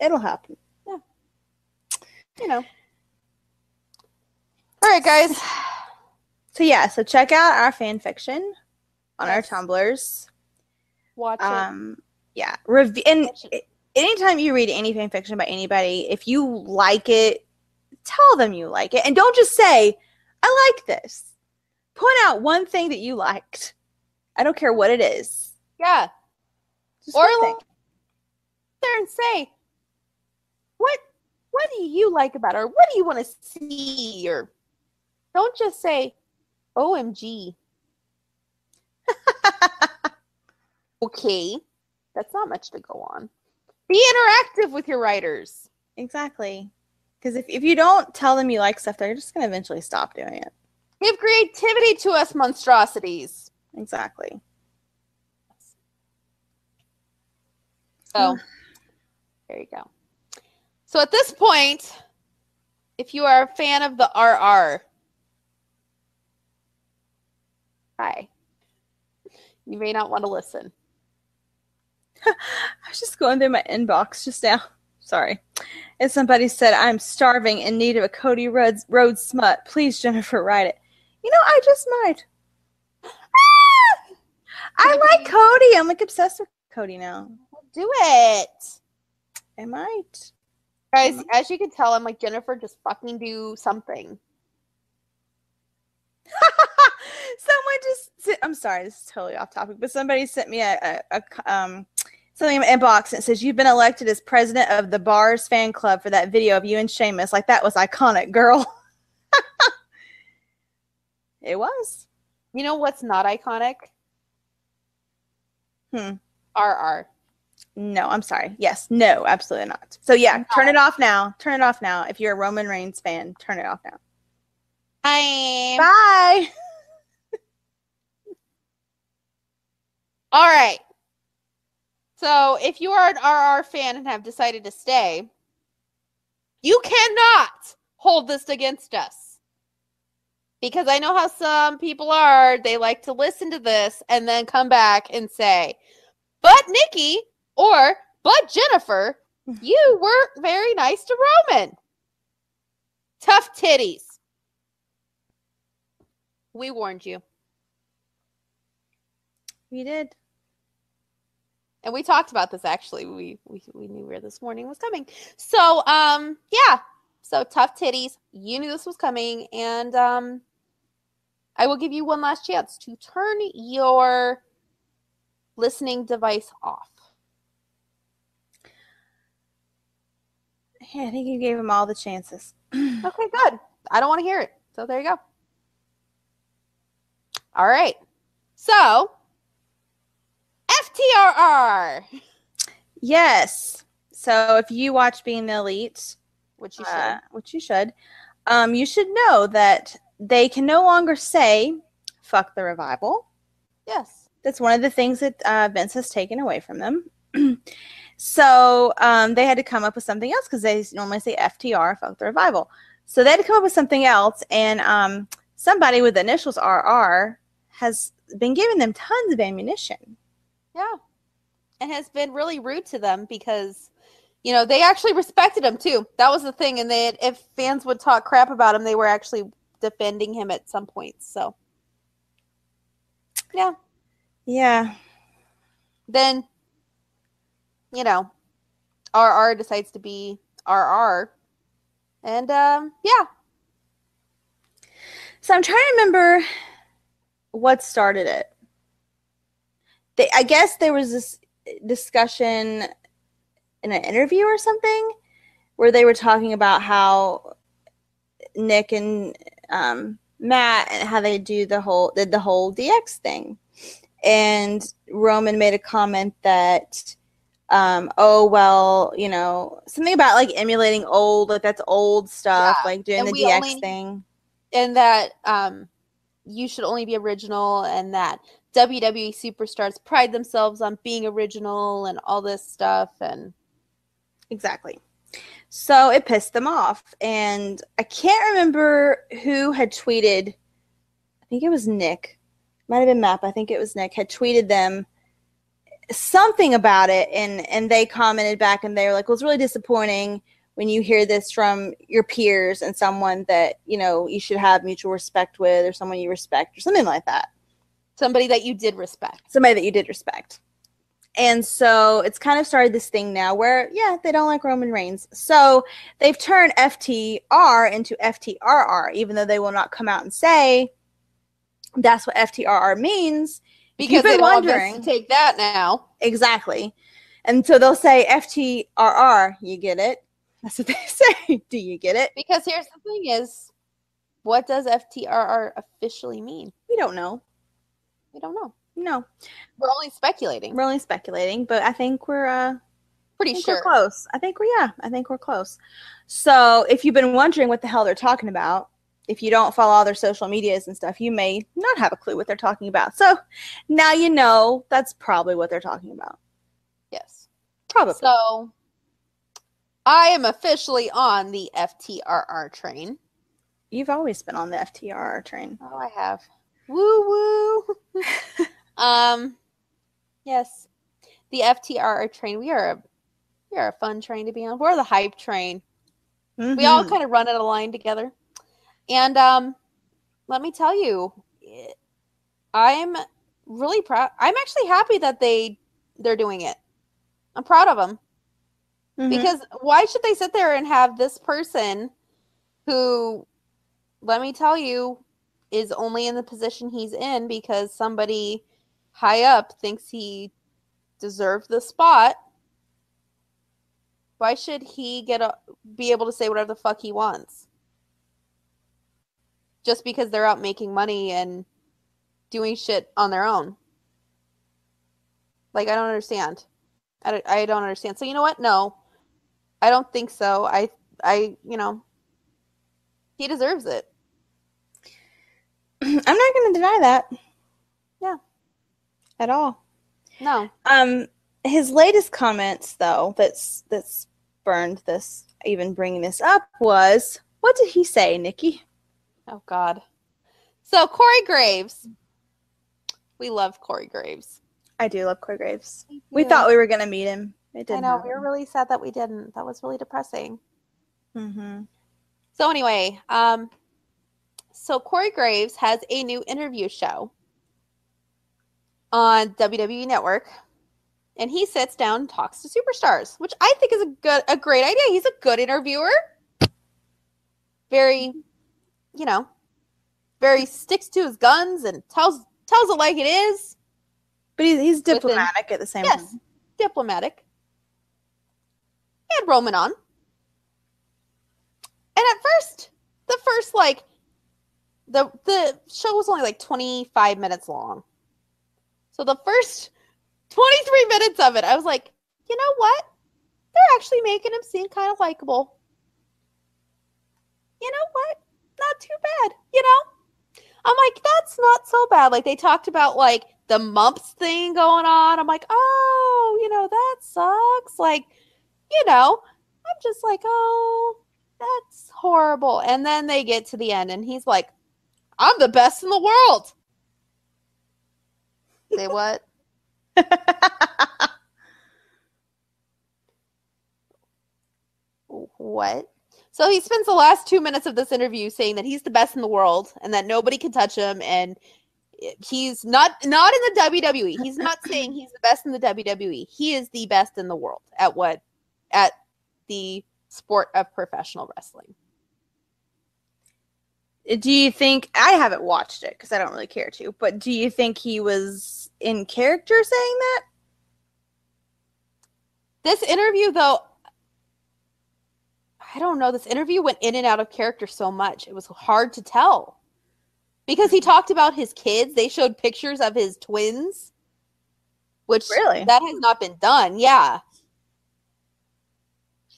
it'll happen. Yeah. You know. All right, guys. So yeah, so check out our fan fiction on our Tumblrs. Watch it. Yeah. And anytime you read any fan fiction by anybody, if you like it, tell them you like it. And don't just say, I like this. Point out one thing that you liked. I don't care what it is. Yeah. Just or one thing. There and say, what do you like about it? Or what do you want to see? Or don't just say, OMG. Okay. That's not much to go on. Be interactive with your writers. Exactly. Because if you don't tell them you like stuff, they're just going to eventually stop doing it. Give creativity to us monstrosities. Exactly. So, there you go. So at this point, if you are a fan of the RR, hi. You may not want to listen. I was just going through my inbox just now. Sorry. And somebody said, I'm starving in need of a Cody Rhodes smut. Please, Jennifer, write it. You know, I just might. I like Cody. I'm like obsessed with Cody now. Do it. I might. Guys, as you can tell, I'm like, Jennifer, just fucking do something. Someone just, I'm sorry, this is totally off topic, but somebody sent me something in my inbox and it says, you've been elected as president of the Bars fan club for that video of you and Sheamus. Like, that was iconic, girl. It was. You know what's not iconic? RR. No, I'm sorry. Yes, no, absolutely not. So yeah, turn it off now. Turn it off now. If you're a Roman Reigns fan, turn it off now. Bye. All right. So if you are an RR fan and have decided to stay, you cannot hold this against us. Because I know how some people are. They like to listen to this and then come back and say, but Nikki or but Jennifer, you weren't very nice to Roman. Tough titties. We warned you. We did. And we talked about this, actually. We knew where this warning was coming. So, yeah. So, tough titties. You knew this was coming. And I will give you one last chance to turn your listening device off. Yeah, I think you gave him all the chances. Okay, good. I don't want to hear it. So, there you go. All right. So, FTRR. Yes. So if you watch Being the Elite, which you should, you should know that they can no longer say "fuck the revival." Yes, that's one of the things that Vince has taken away from them. So they had to come up with something else because they normally say FTR, "fuck the revival." So they had to come up with something else, and somebody with the initials RR has been giving them tons of ammunition. Yeah. And has been really rude to them because, you know, they actually respected him too. That was the thing. And if fans would talk crap about him, they were actually defending him at some points. So, yeah. Yeah. Then, you know, RR decides to be RR. And, yeah. So I'm trying to remember what started it. I guess there was this discussion in an interview or something where they were talking about how Nick and Matt and how they did the whole DX thing, and Roman made a comment that oh well, you know, something about like emulating old, like that's old stuff, like doing the DX thing, and that you should only be original, and that WWE superstars pride themselves on being original and all this stuff. And exactly. So it pissed them off. And I can't remember who had tweeted. I think it was Nick. Might have been Matt, but I think it was Nick had tweeted them something about it. And they commented back and they were like, well, it's really disappointing when you hear this from your peers and someone that, you know, you should have mutual respect with, or someone you respect, or something like that. Somebody that you did respect. Somebody that you did respect. And so it's kind of started this thing now where, yeah, they don't like Roman Reigns. So they've turned FTR into FTRR, even though they will not come out and say that's what FTRR means. Because they don't want us to take that now. Exactly. And so they'll say FTRR, you get it? That's what they say. Do you get it? Because here's the thing is, what does FTRR officially mean? We don't know. We don't know. No. We're only speculating. We're only speculating, but I think we're pretty sure. We're close. I think we're close. So if you've been wondering what the hell they're talking about, if you don't follow all their social medias and stuff, you may not have a clue what they're talking about. So now you know that's probably what they're talking about. Yes. Probably. So I am officially on the FTRR train. You've always been on the FTRR train. Oh, I have. Woo woo. Yes. The FTRR train. We are a fun train to be on. We're the hype train. Mm-hmm. We all kind of run in a line together. And let me tell you, I'm really proud. I'm actually happy that they're doing it. I'm proud of them. Mm-hmm. Because why should they sit there and have this person who, let me tell you, is only in the position he's in because somebody high up thinks he deserved the spot? Why should he be able to say whatever the fuck he wants? Just because they're out making money and doing shit on their own. Like, I don't understand. I don't understand. So you know what? No, I don't think so. I he deserves it. I'm not going to deny that. Yeah. At all. No. His latest comments, though, that's burned this, even bringing this up, was, what did he say, Nikki? Oh, God. So, Corey Graves. We love Corey Graves. I do love Corey Graves. We thought we were going to meet him. It didn't. I know. We were really sad that we didn't. That was really depressing. Mm-hmm. So, anyway, so Corey Graves has a new interview show on WWE Network, and he sits down and talks to superstars, which I think is a great idea. He's a good interviewer. Very, very sticks to his guns and tells it like it is. But he's diplomatic at the same time. Yes, diplomatic. He had Roman on. And at first, the show was only like 25 minutes long. So the first 23 minutes of it, I was like, you know what? They're actually making him seem kind of likable. You know what? Not too bad, I'm like, that's not so bad. Like, they talked about, like, the mumps thing going on. I'm like, oh, that sucks. Like, I'm just like, oh, that's horrible. And then they get to the end, and he's like, I'm the best in the world. Say what? What? So he spends the last 2 minutes of this interview saying that he's the best in the world and that nobody can touch him, and he's not in the WWE. He's not saying he's the best in the WWE. He is the best in the world at the sport of professional wrestling. Do you think, I haven't watched it because I don't really care to, but do you think he was in character saying that? This interview, though, I don't know. This interview went in and out of character so much. It was hard to tell. Because he talked about his kids. They showed pictures of his twins. Which, Really? that has not been done. Yeah.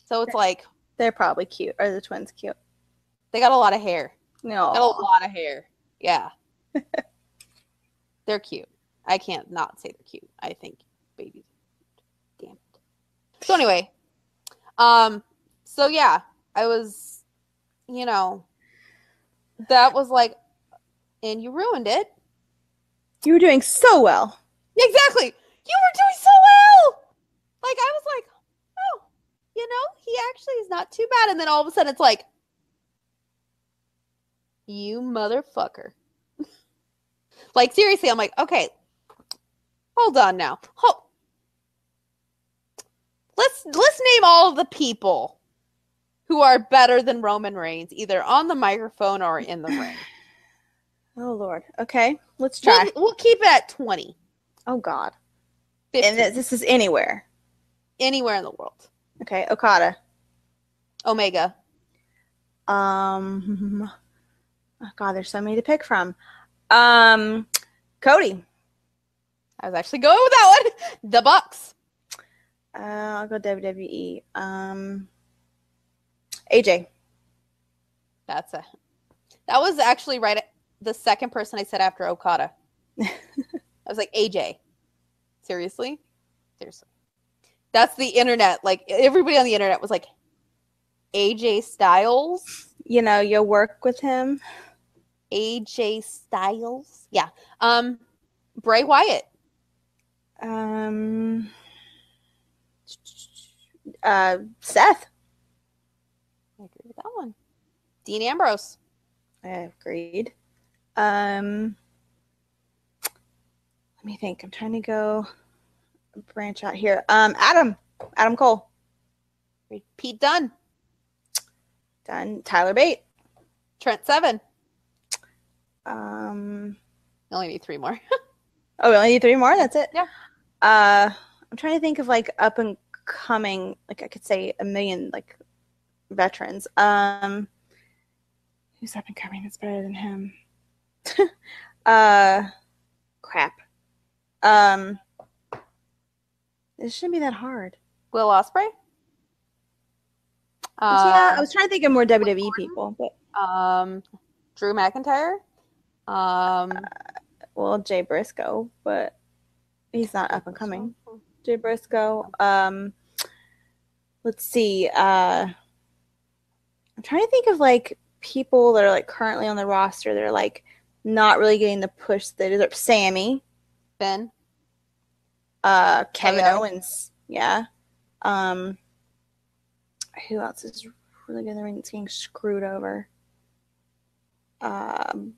So it's like... They're probably cute. Are the twins cute? They got a lot of hair. No. Got a lot of hair. Yeah. They're cute. I can't not say they're cute. I think babies are cute. Damn it. So anyway, so yeah, I was, that was like, and you ruined it. You were doing so well. Exactly. You were doing so well. Like, I was like, oh, he actually is not too bad. And then all of a sudden it's like, you motherfucker. Like, seriously, I'm like, okay, hold on now. Let's name all of the people who are better than Roman Reigns, either on the microphone or in the ring. Oh, Lord. Okay, let's try. We'll keep it at 20. Oh, God. 15. And this is anywhere. Anywhere in the world. Okay, Okada. Omega. Oh, God, there's so many to pick from. Cody. I was actually going with that one. The Bucks. I'll go WWE. AJ. That was actually right at the second person I said after Okada. I was like, AJ. Seriously? That's the internet. Like, everybody on the internet was like, AJ Styles? You'll work with him. AJ Styles? Yeah. Bray Wyatt. Seth. I agree with that one. Dean Ambrose. I agreed. Let me think. I'm trying to go branch out here. Adam Cole. Pete Dunne. Done. Tyler Bate. Trent Seven. You only need 3 more. Oh, we only need 3 more? That's it? Yeah. I'm trying to think of like up and coming, like I could say a million like veterans. Who's up and coming that's better than him? Crap. This shouldn't be that hard. Will Ospreay. Yeah, I was trying to think of more WWE people, but Drew McIntyre. well, Jay Briscoe, but he's not up and coming. Jay Briscoe. Let's see. I'm trying to think of like people that are like currently on the roster that are like not really getting the push they deserve. Sammy. Ben. Kevin KO. Owens. Yeah. Who else is really good in the ring that's getting screwed over?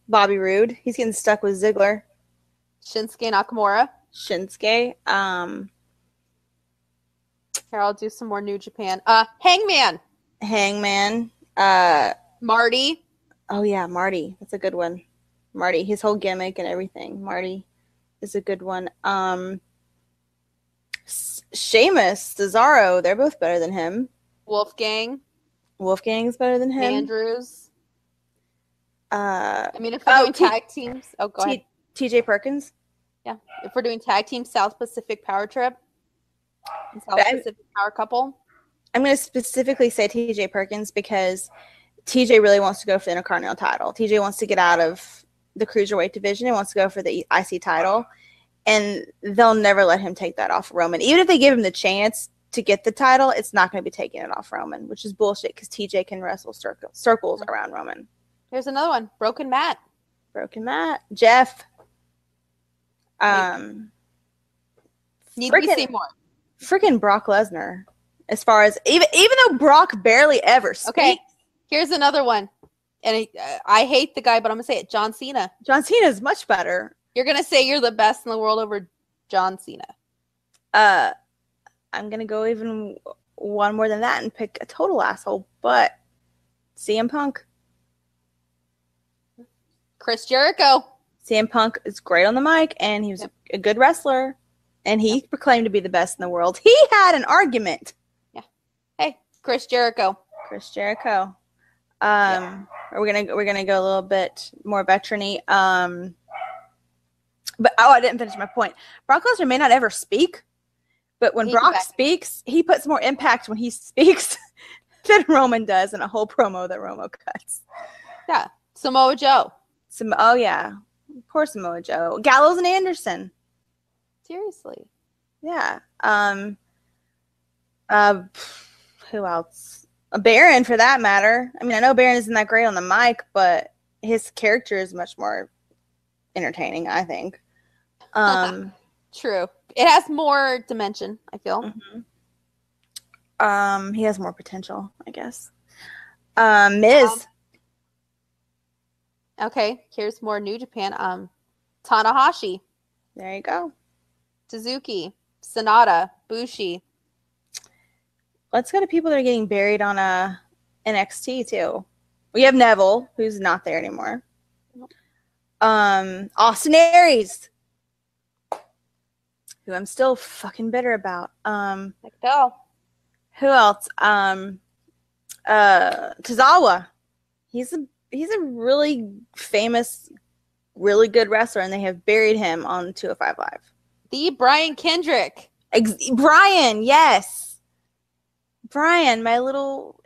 Bobby Roode. He's getting stuck with Ziggler. Shinsuke Nakamura. Shinsuke. Here, I'll do some more New Japan. Hangman. Hangman. Marty. Oh, yeah, Marty. That's a good one. Marty. His whole gimmick and everything. Marty is a good one. Sheamus. Cesaro. They're both better than him. Wolfgang's better than him. Andrews. I mean, if we're doing tag teams. Oh, go ahead. TJ Perkins. Yeah. If we're doing tag team, South Pacific Power Trip. And South Pacific Power Couple. I'm going to specifically say TJ Perkins because TJ really wants to go for the Intercontinental title. TJ wants to get out of the Cruiserweight division and wants to go for the IC title. And they'll never let him take that off Roman. Even if they give him the chance to get the title, it's not going to be taking it off Roman, which is bullshit because TJ can wrestle circles around Roman. Here's another one. Broken Matt. Jeff. Need we see more? Freaking Brock Lesnar. As far as even though Brock barely ever speaks. Okay. Here's another one. And I hate the guy, but I'm gonna say it. John Cena. John Cena is much better. You're gonna say you're the best in the world over John Cena. I'm gonna go even one more than that and pick a total asshole, but CM Punk. Chris Jericho. CM Punk is great on the mic, and he was a good wrestler, And he proclaimed to be the best in the world. He had an argument. Yeah. Hey, Chris Jericho. Chris Jericho. We're gonna go a little bit more veteran-y. But I didn't finish my point. Brock Lesnar may not ever speak, but when Brock speaks, he puts more impact when he speaks than Roman does in a whole promo that Romo cuts. Yeah, Samoa Joe. Oh yeah, poor Samoa Joe. Gallows and Anderson. Seriously. Yeah. Who else? Baron, for that matter. I mean, I know Baron isn't that great on the mic, but his character is much more entertaining, I think. True. It has more dimension, I feel. Mm-hmm. He has more potential, I guess. Miz. Okay, here's more New Japan. Tanahashi. There you go. Suzuki. Sonata. Bushi. Let's go to people that are getting buried on NXT too. We have Neville, who's not there anymore. Austin Aries, who I'm still fucking bitter about. Who else? Tozawa. He's a really famous, really good wrestler, and they have buried him on 205 Live. The Brian Kendrick. Brian, yes. Brian,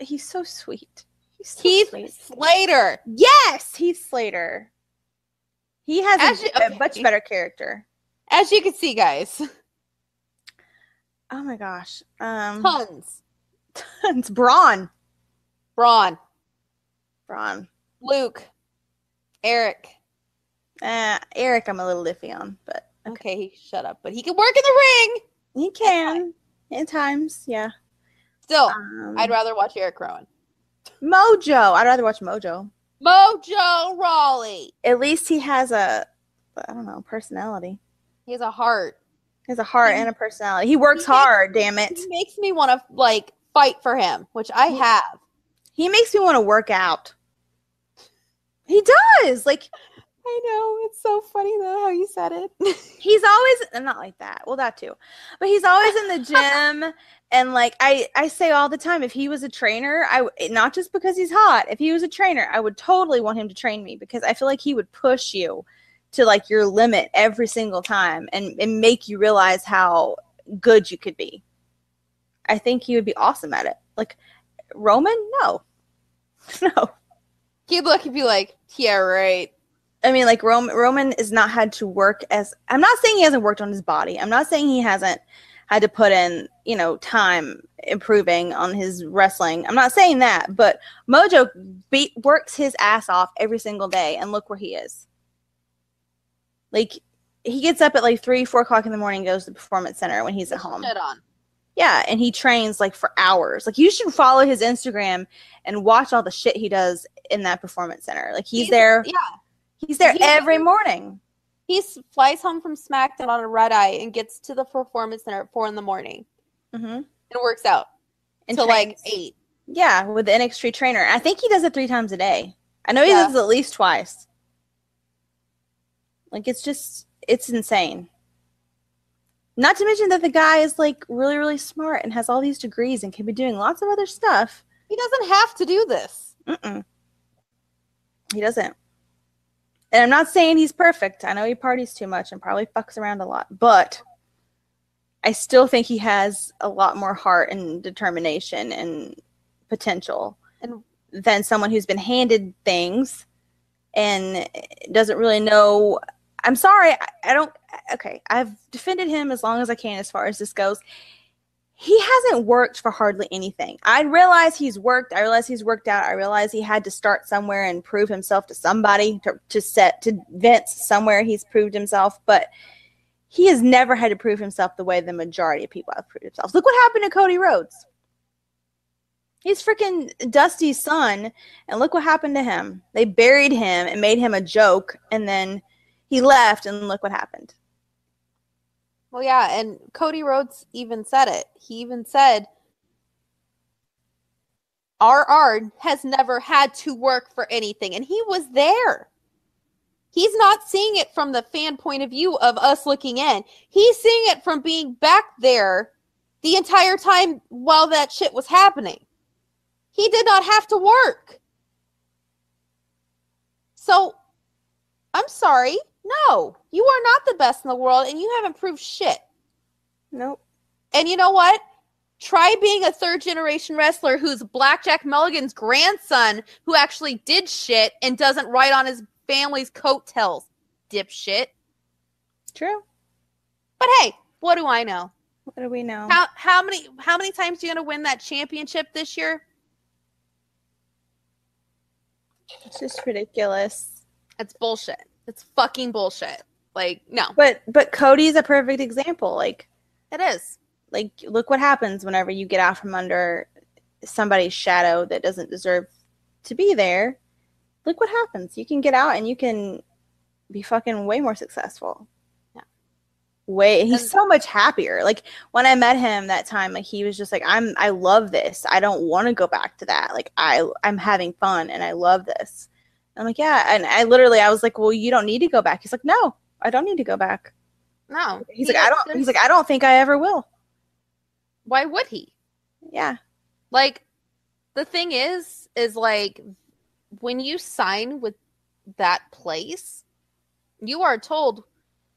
he's so sweet. Heath Slater. Yes, Heath Slater. He has a much better character. As you can see, guys. Oh my gosh. Tons. Braun. Luke. Eric. Eric I'm a little iffy on, but okay, shut up. But he can work in the ring. He can. At times, yeah. Still, I'd rather watch Eric Rowan. Mojo. I'd rather watch Mojo. Mojo Rawley. At least he has personality. He has a heart. He has a heart and a personality. He works hard, damn it. He makes me want to, fight for him, which I have. He makes me want to work out. He does. I know. It's so funny, though, how you said it. He's always, not like that. Well, that too. But he's always in the gym. And, I say all the time, if he was a trainer, not just because he's hot, if he was a trainer, I would totally want him to train me because I feel like he would push you to, your limit every single time and make you realize how good you could be. I think he would be awesome at it. Roman? No. No. He'd look and be like, yeah, right. I mean, Roman has not had to work I'm not saying he hasn't worked on his body. I'm not saying he hasn't had to put in, time improving on his wrestling. I'm not saying that, but Mojo works his ass off every single day, and look where he is. He gets up at 3, 4 o'clock in the morning and goes to the Performance Center when he's at home. Shit on. Yeah, and he trains for hours. You should follow his Instagram and watch all the shit he does in that Performance Center. He's there. Yeah. He's there every morning. He flies home from SmackDown on a red eye and gets to the Performance Center at 4 in the morning. Mm-hmm. And works out until 8. Yeah, with the NXT trainer. I think he does it 3 times a day. I know he does it at least twice. It's insane. Not to mention that the guy is really, really smart and has all these degrees and can be doing lots of other stuff. He doesn't have to do this. He doesn't. And I'm not saying he's perfect. I know he parties too much and probably fucks around a lot. But I still think he has a lot more heart and determination and potential than someone who's been handed things and doesn't really know. I'm sorry. I don't. Okay. I've defended him as long as I can as far as this goes. He hasn't worked for hardly anything. I realize he's worked. I realize he's worked out. I realize he had to start somewhere and prove himself to somebody, to Vince somewhere he's proved himself. But he has never had to prove himself the way the majority of people have proved themselves. Look what happened to Cody Rhodes. He's freaking Dusty's son, and look what happened to him. They buried him and made him a joke, and then he left, and look what happened. Well, yeah, and Cody Rhodes even said it. He even said, RR has never had to work for anything, and he was there. He's not seeing it from the fan point of view of us looking in. He's seeing it from being back there the entire time while that shit was happening. He did not have to work. So, I'm sorry. No, you are not the best in the world, and you haven't proved shit. Nope. And you know what? Try being a third-generation wrestler who's Blackjack Mulligan's grandson who actually did shit and doesn't ride on his family's coattails, dipshit. True. But hey, what do I know? What do we know? How many times are you going to win that championship this year? It's just ridiculous. It's bullshit. It's fucking bullshit. Like, no. But Cody's a perfect example. Like, It is. like, look what happens whenever you get out from under somebody's shadow that doesn't deserve to be there. Look what happens. You can get out and you can be fucking way more successful. Yeah. He's so much happier. Like, when I met him that time, like, he was just like, I love this. I don't want to go back to that. Like, I'm having fun and I love this. I'm like, yeah. And I was like, well, you don't need to go back. He's like, no, I don't need to go back. No. He's like, I don't think I ever will. Why would he? Yeah. Like, the thing is like, when you sign with that place, you are told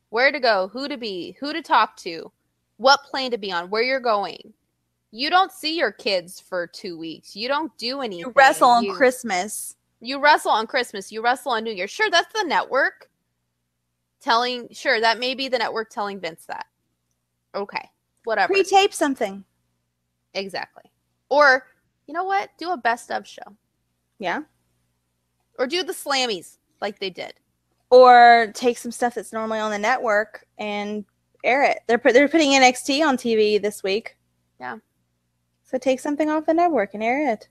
where to go, who to be, who to talk to, what plane to be on, where you're going. You don't see your kids for 2 weeks. You don't do anything. You wrestle on Christmas. You wrestle on Christmas. You wrestle on New Year. Sure, that's the network that may be the network telling Vince that. Okay, whatever. Pre-tape something. Exactly. Or, you know what? Do a best of show. Yeah. Or do the Slammies like they did. Or take some stuff that's normally on the network and air it. They're putting NXT on TV this week. Yeah. So take something off the network and air it.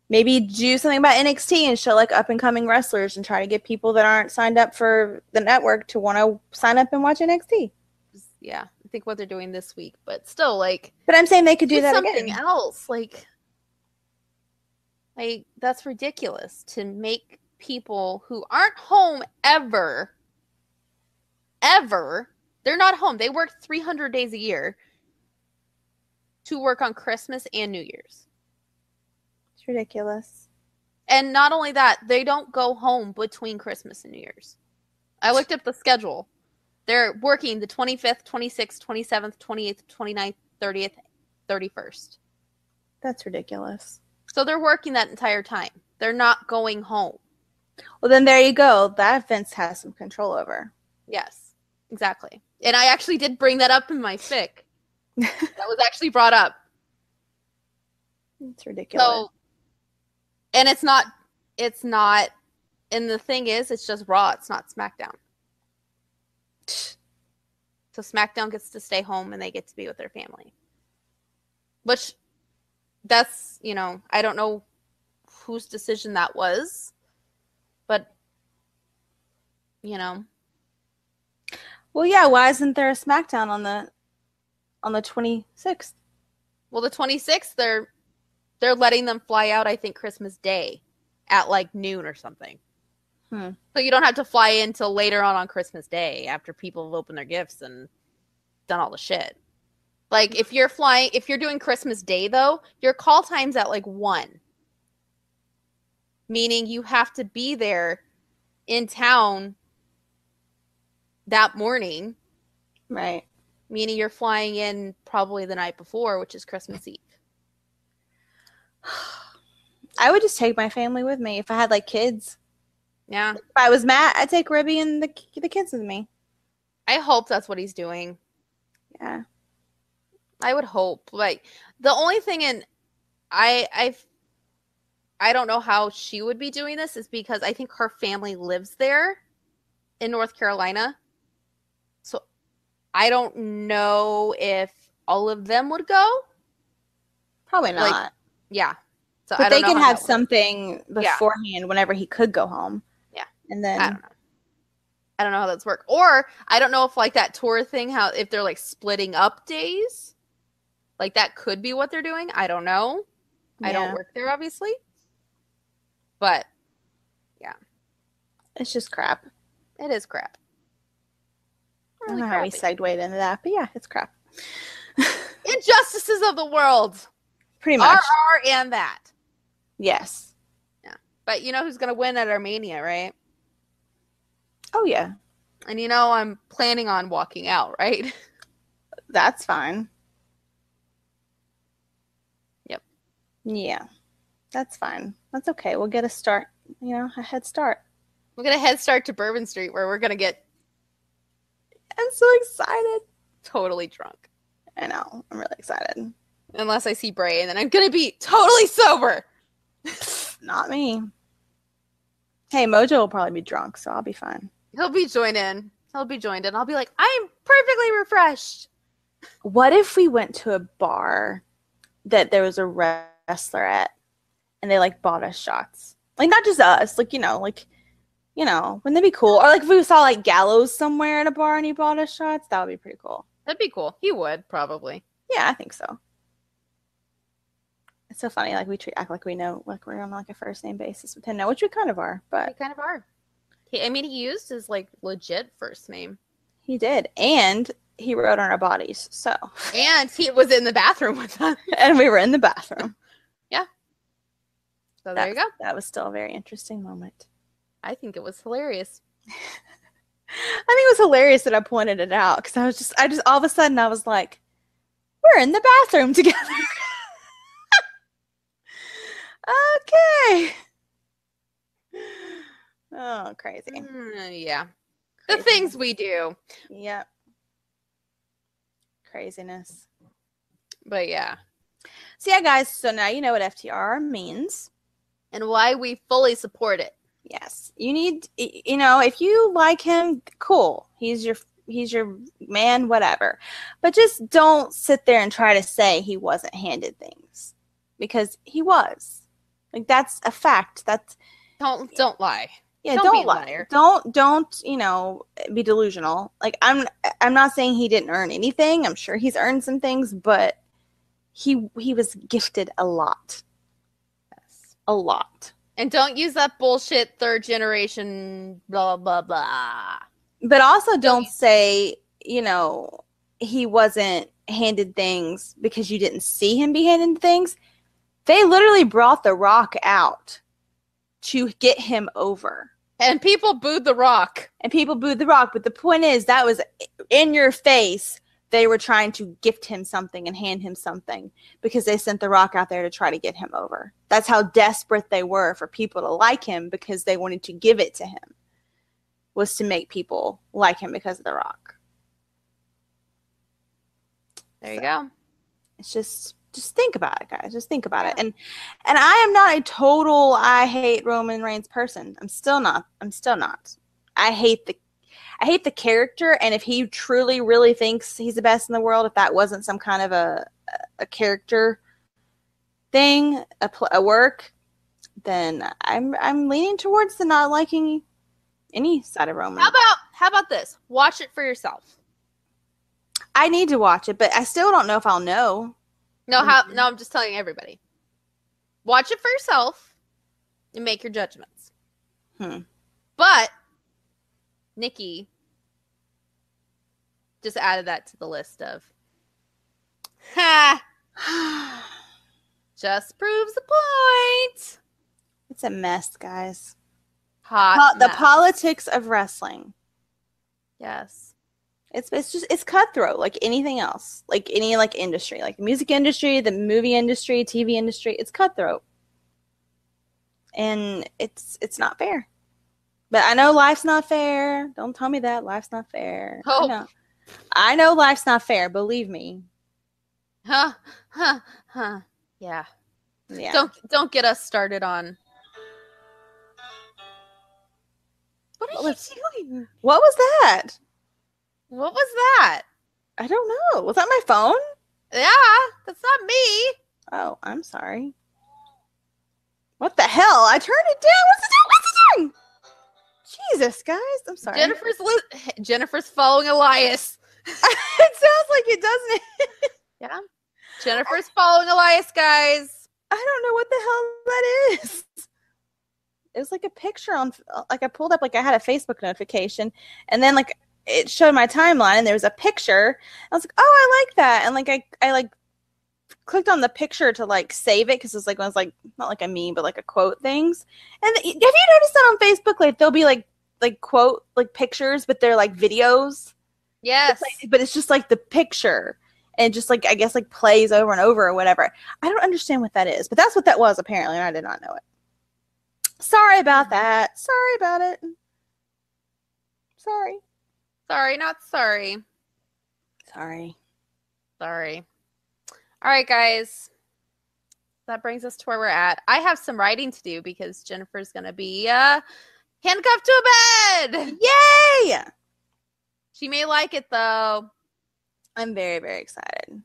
Maybe do something about NXT and show like up and coming wrestlers and try to get people that aren't signed up for the network to want to sign up and watch NXT. Yeah, I think what they're doing this week, but still, like. But I'm saying they could do that something again. else, like that's ridiculous to make people who aren't home ever. They're not home. They work 300 days a year to work on Christmas and New Year's. It's ridiculous. And not only that, they don't go home between Christmas and New Year's. I looked up the schedule. They're working the 25th, 26th, 27th, 28th, 29th, 30th, 31st. That's ridiculous. So they're working that entire time. They're not going home. Well, then there you go. That Vince has some control over. Yes, exactly. And I actually did bring that up in my fic. That was actually brought up. It's ridiculous. So, and it's not, and the thing is, it's just Raw. It's not SmackDown. So SmackDown gets to stay home and they get to be with their family. Which, that's, I don't know whose decision that was. But, Well, yeah, why isn't there a SmackDown on the 26th? Well, the 26th, they're letting them fly out, I think, Christmas Day at like noon or something. So you don't have to fly in till later on Christmas Day after people have opened their gifts and done all the shit. Like, if you're doing Christmas Day, though, your call time's at like 1. Meaning you have to be there in town that morning. Right. Meaning you're flying in probably the night before, which is Christmas Eve. I would just take my family with me if I had like kids. Yeah. If I was Matt, I'd take Ribby and the kids with me. I hope that's what he's doing. Yeah. I would hope. Like, the only thing I don't know how she would be doing this is because I think her family lives there in North Carolina. So I don't know if all of them would go. Probably not. Like, yeah. So but I don't they know could how have that something beforehand whenever he could go home. Yeah. And then I don't know how that's work. Or I don't know if like that tour thing, if they're like splitting up days. Like that could be what they're doing. I don't know. Yeah. I don't work there, obviously. But yeah. It's just crap. It is crap. I don't know how we segued into that, but yeah, it's crap. Injustices of the world. Pretty much. RR and that. Yes. Yeah. But you know who's going to win at Armenia, right? Oh, yeah. And you know I'm planning on walking out, right? That's fine. Yep. Yeah. That's fine. That's okay. We'll get a start, a head start. We'll get a head start to Bourbon Street where we're going to get... I'm so excited. Totally drunk. I know. I'm really excited. Unless I see Bray, and then I'm going to be totally sober. Not me. Hey, Mojo will probably be drunk, so I'll be fine. He'll be joined in. I'll be like, I'm perfectly refreshed. What if we went to a bar that there was a wrestler at, and they, bought us shots? Not just us. Wouldn't that be cool? Or, if we saw, Gallows somewhere at a bar and he bought us shots, that would be pretty cool. That'd be cool. He would, probably. Yeah, I think so. It's so funny, we act like we know, we're on, a first-name basis with him now, which we kind of are, but... We kind of are. He used his, legit first name. He did, and he wrote on our bodies, so... And he was in the bathroom with us. And we were in the bathroom. Yeah. So there you go. That was still a very interesting moment. I think it was hilarious. I think it was hilarious that I pointed it out, because I just all of a sudden I was like, we're in the bathroom together. Okay. Oh, crazy. Yeah. Crazy. The things we do. Yep. Craziness. But yeah. So yeah, guys, so now you know what FTRR means. And why we fully support it. Yes. You need, if you like him, cool. He's your man, whatever. But just don't sit there and try to say he wasn't handed things. Because he was. That's a fact. That's don't lie. Yeah, don't lie. Don't, be delusional. I'm not saying he didn't earn anything. I'm sure he's earned some things, but he was gifted a lot. Yes. A lot. And don't use that bullshit third generation blah blah blah. But also don't say, he wasn't handed things because you didn't see him be handed things. They literally brought The Rock out to get him over. And people booed The Rock. But the point is, that was in your face. They were trying to gift him something and hand him something because they sent The Rock out there to try to get him over. That's how desperate they were for people to like him, because they wanted to give it to him, was to make people like him because of The Rock. There you go. It's just think about it, guys. Just think about it. And I am not a total I hate Roman Reigns person. I'm still not. I hate the character, and if he truly really thinks he's the best in the world, if that wasn't some kind of a character thing, a work, then I'm leaning towards the not liking any side of Roman. How about this? Watch it for yourself. I need to watch it, but I still don't know if I'll know. No, I'm just telling everybody. Watch it for yourself and make your judgments. But Nikki just added that to the list of just proves the point. It's a mess, guys. The politics of wrestling. Yes. It's cutthroat, like anything else, like any industry, like the music industry, the movie industry, TV industry. It's cutthroat, and it's not fair. But I know life's not fair. Don't tell me that life's not fair. Oh. I know life's not fair. Believe me. Yeah. Yeah. Don't get us started on. What are you doing? What was that? What was that? I don't know. Was that my phone? Yeah, that's not me. Oh, I'm sorry. What the hell? I turned it down. What's it doing? Jesus, guys. I'm sorry. Jennifer's following Elias. It sounds like it, doesn't it? Yeah. Jennifer's following Elias, guys. I don't know what the hell that is. it was like a picture on, like I pulled up, like I had a Facebook notification, and then like it showed my timeline, and there was a picture. I was like, oh, I like that, and like I like clicked on the picture to like save it because it's like, it was like not like a meme but like a quote things. And have you noticed that on Facebook, like there'll be like quote like pictures, but they're like videos. Yes. But it's just like the picture, and just like I guess like plays over and over or whatever. I don't understand what that is, but that's what that was apparently, and I did not know it. Sorry about that. Sorry about it. Sorry. Sorry, not sorry. Sorry. Sorry. All right, guys. That brings us to where we're at. I have some writing to do because Jennifer's going to be handcuffed to a bed. Yay! She may like it, though. I'm very, very excited.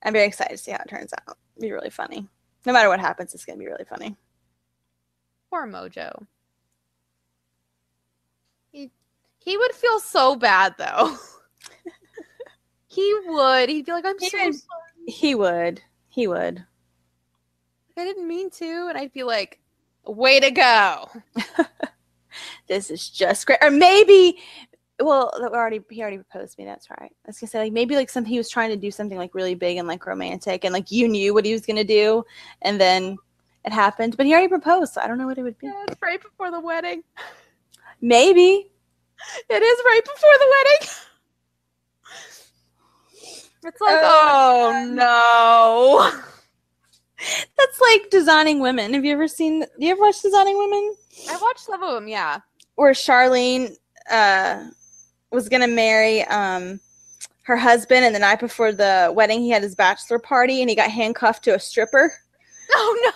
I'm very excited to see how it turns out. It'll be really funny. No matter what happens, it's going to be really funny. Poor Mojo. He would feel so bad, though. He would. He'd be like, I'm so sorry. He would. He would. I didn't mean to. And I'd be like, way to go. This is just great. Or maybe, well, he already proposed to me. That's right. I was going to say, like, maybe like something, he was trying to do something like really big and like romantic, and like you knew what he was going to do, and then it happened. But he already proposed, so I don't know what it would be. Yeah, it's right before the wedding. Maybe. It is right before the wedding. It's like, oh no. That's like Designing Women. Have you ever watched Designing Women? I watched some of them, yeah. Where Charlene was going to marry her husband, and the night before the wedding, he had his bachelor party, and he got handcuffed to a stripper. Oh, no.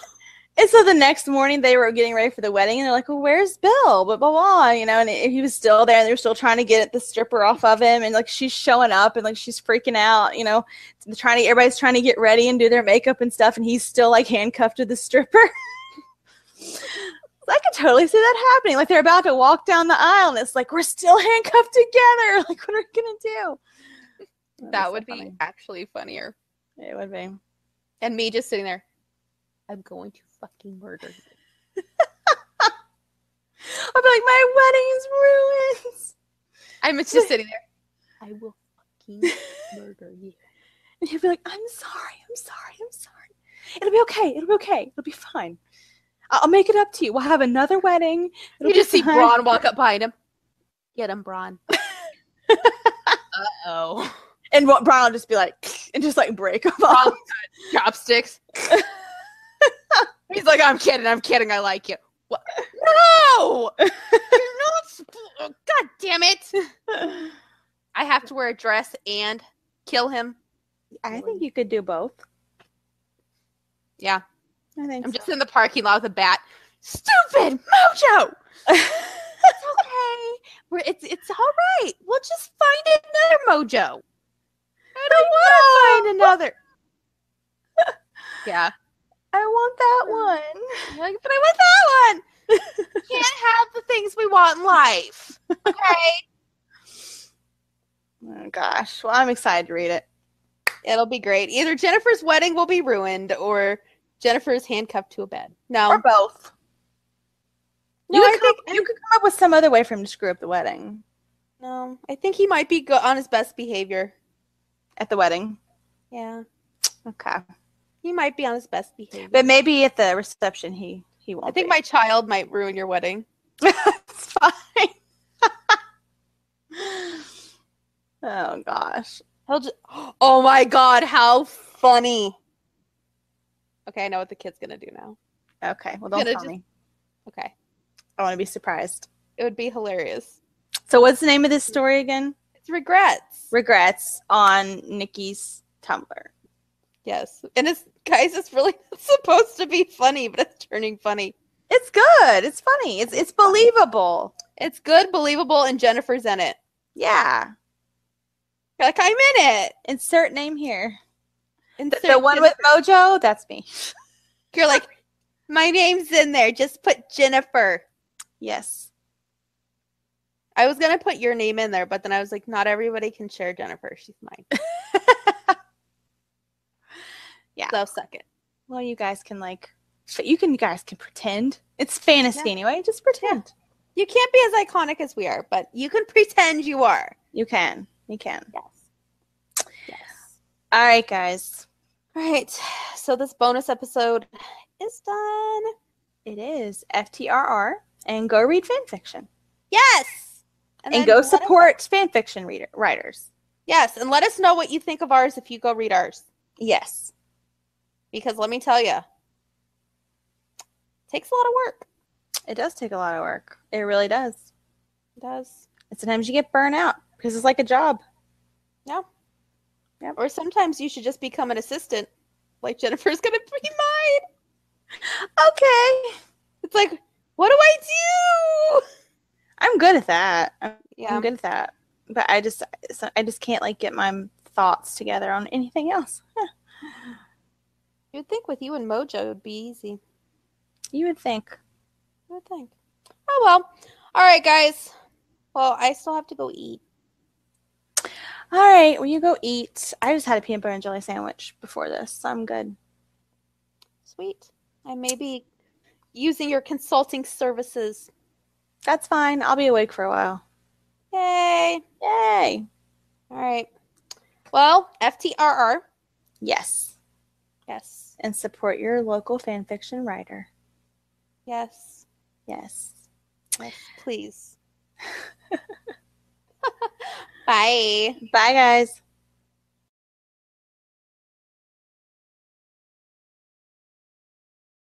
And so the next morning, they were getting ready for the wedding, and they're like, well, where's Bill? Blah, blah, blah, you know, and he was still there, and they were still trying to get the stripper off of him, and, like, she's showing up, and, like, she's freaking out, you know, everybody's trying to get ready and do their makeup and stuff, and he's still, like, handcuffed to the stripper. I could totally see that happening. Like, they're about to walk down the aisle, and it's like, we're still handcuffed together. Like, what are we going to do? That would be actually funnier. It would be. And me just sitting there, I'm going to fucking murder you. I'll be like, my wedding is ruined. I'm just sitting there. I will fucking murder you. And he'll be like, I'm sorry. It'll be okay. It'll be fine. I'll make it up to you. We'll have another wedding. You just see Braun walk up behind him. Get him, Braun. Uh-oh. And Braun will just be like, and just like break him off. Chopsticks. He's like, I'm kidding, I like you. What? No! You're not God damn it. I have to wear a dress and kill him. I think you could do both. Yeah. I think I'm just in the parking lot with a bat. Stupid Mojo! It's okay. It's all right. We'll just find another Mojo. I don't want to find another. Yeah. I want that one. Like, but I want that one. Can't have the things we want in life. Okay. Oh gosh. Well, I'm excited to read it. It'll be great. Either Jennifer's wedding will be ruined, or Jennifer's handcuffed to a bed. No. Or both. No, You could come up with some other way for him to screw up the wedding. No, I think he might be on his best behavior. At the wedding? Yeah. Okay. He might be on his best behavior. But maybe at the reception he won't. I think my child might ruin your wedding. It's fine. Oh gosh. Oh my god, how funny. Okay, I know what the kid's gonna do now. Okay, well don't tell me. Okay. I want to be surprised. It would be hilarious. So what's the name of this story again? It's Regrets. Regrets on Nikki's Tumblr. Yes. And it's really not supposed to be funny, but it's turning funny. It's good. It's funny. It's believable. It's good, believable, and Jennifer's in it. Yeah. You're like, I'm in it. Insert name here. Insert the one with Mojo, that's me. You're like, my name's in there. Just put Jennifer. Yes. I was going to put your name in there, but then I was like, not everybody can share Jennifer. She's mine. Yeah. So suck it. Well, you guys can like You guys can pretend. It's fantasy anyway. Just pretend. You can't be as iconic as we are, but you can pretend you are. You can. You can. Yes. Yes. All right, guys. All right. So this bonus episode is done. It is FTRR, and go read fan fiction. Yes. And go support fan fiction writers. Yes, and let us know what you think of ours if you go read ours. Yes. Because let me tell you, it takes a lot of work. It does take a lot of work. It really does. It does. And sometimes you get burnt out because it's like a job. Yeah. Yep. Or sometimes you should just become an assistant, like Jennifer's going to be mine. Okay. It's like, what do I do? I'm good at that. Yeah. I'm good at that. But I just can't like get my thoughts together on anything else. You'd think with you and Mojo it would be easy. You would think. You would think. Oh, well. All right, guys. Well, I still have to go eat. All right. Well, you go eat. I just had a peanut butter and jelly sandwich before this, so I'm good. Sweet. I may be using your consulting services. That's fine. I'll be awake for a while. Yay. Yay. All right. Well, FTRR. Yes. Yes. And support your local fan fiction writer. Yes. Yes. Yes, please. Bye. Bye, guys.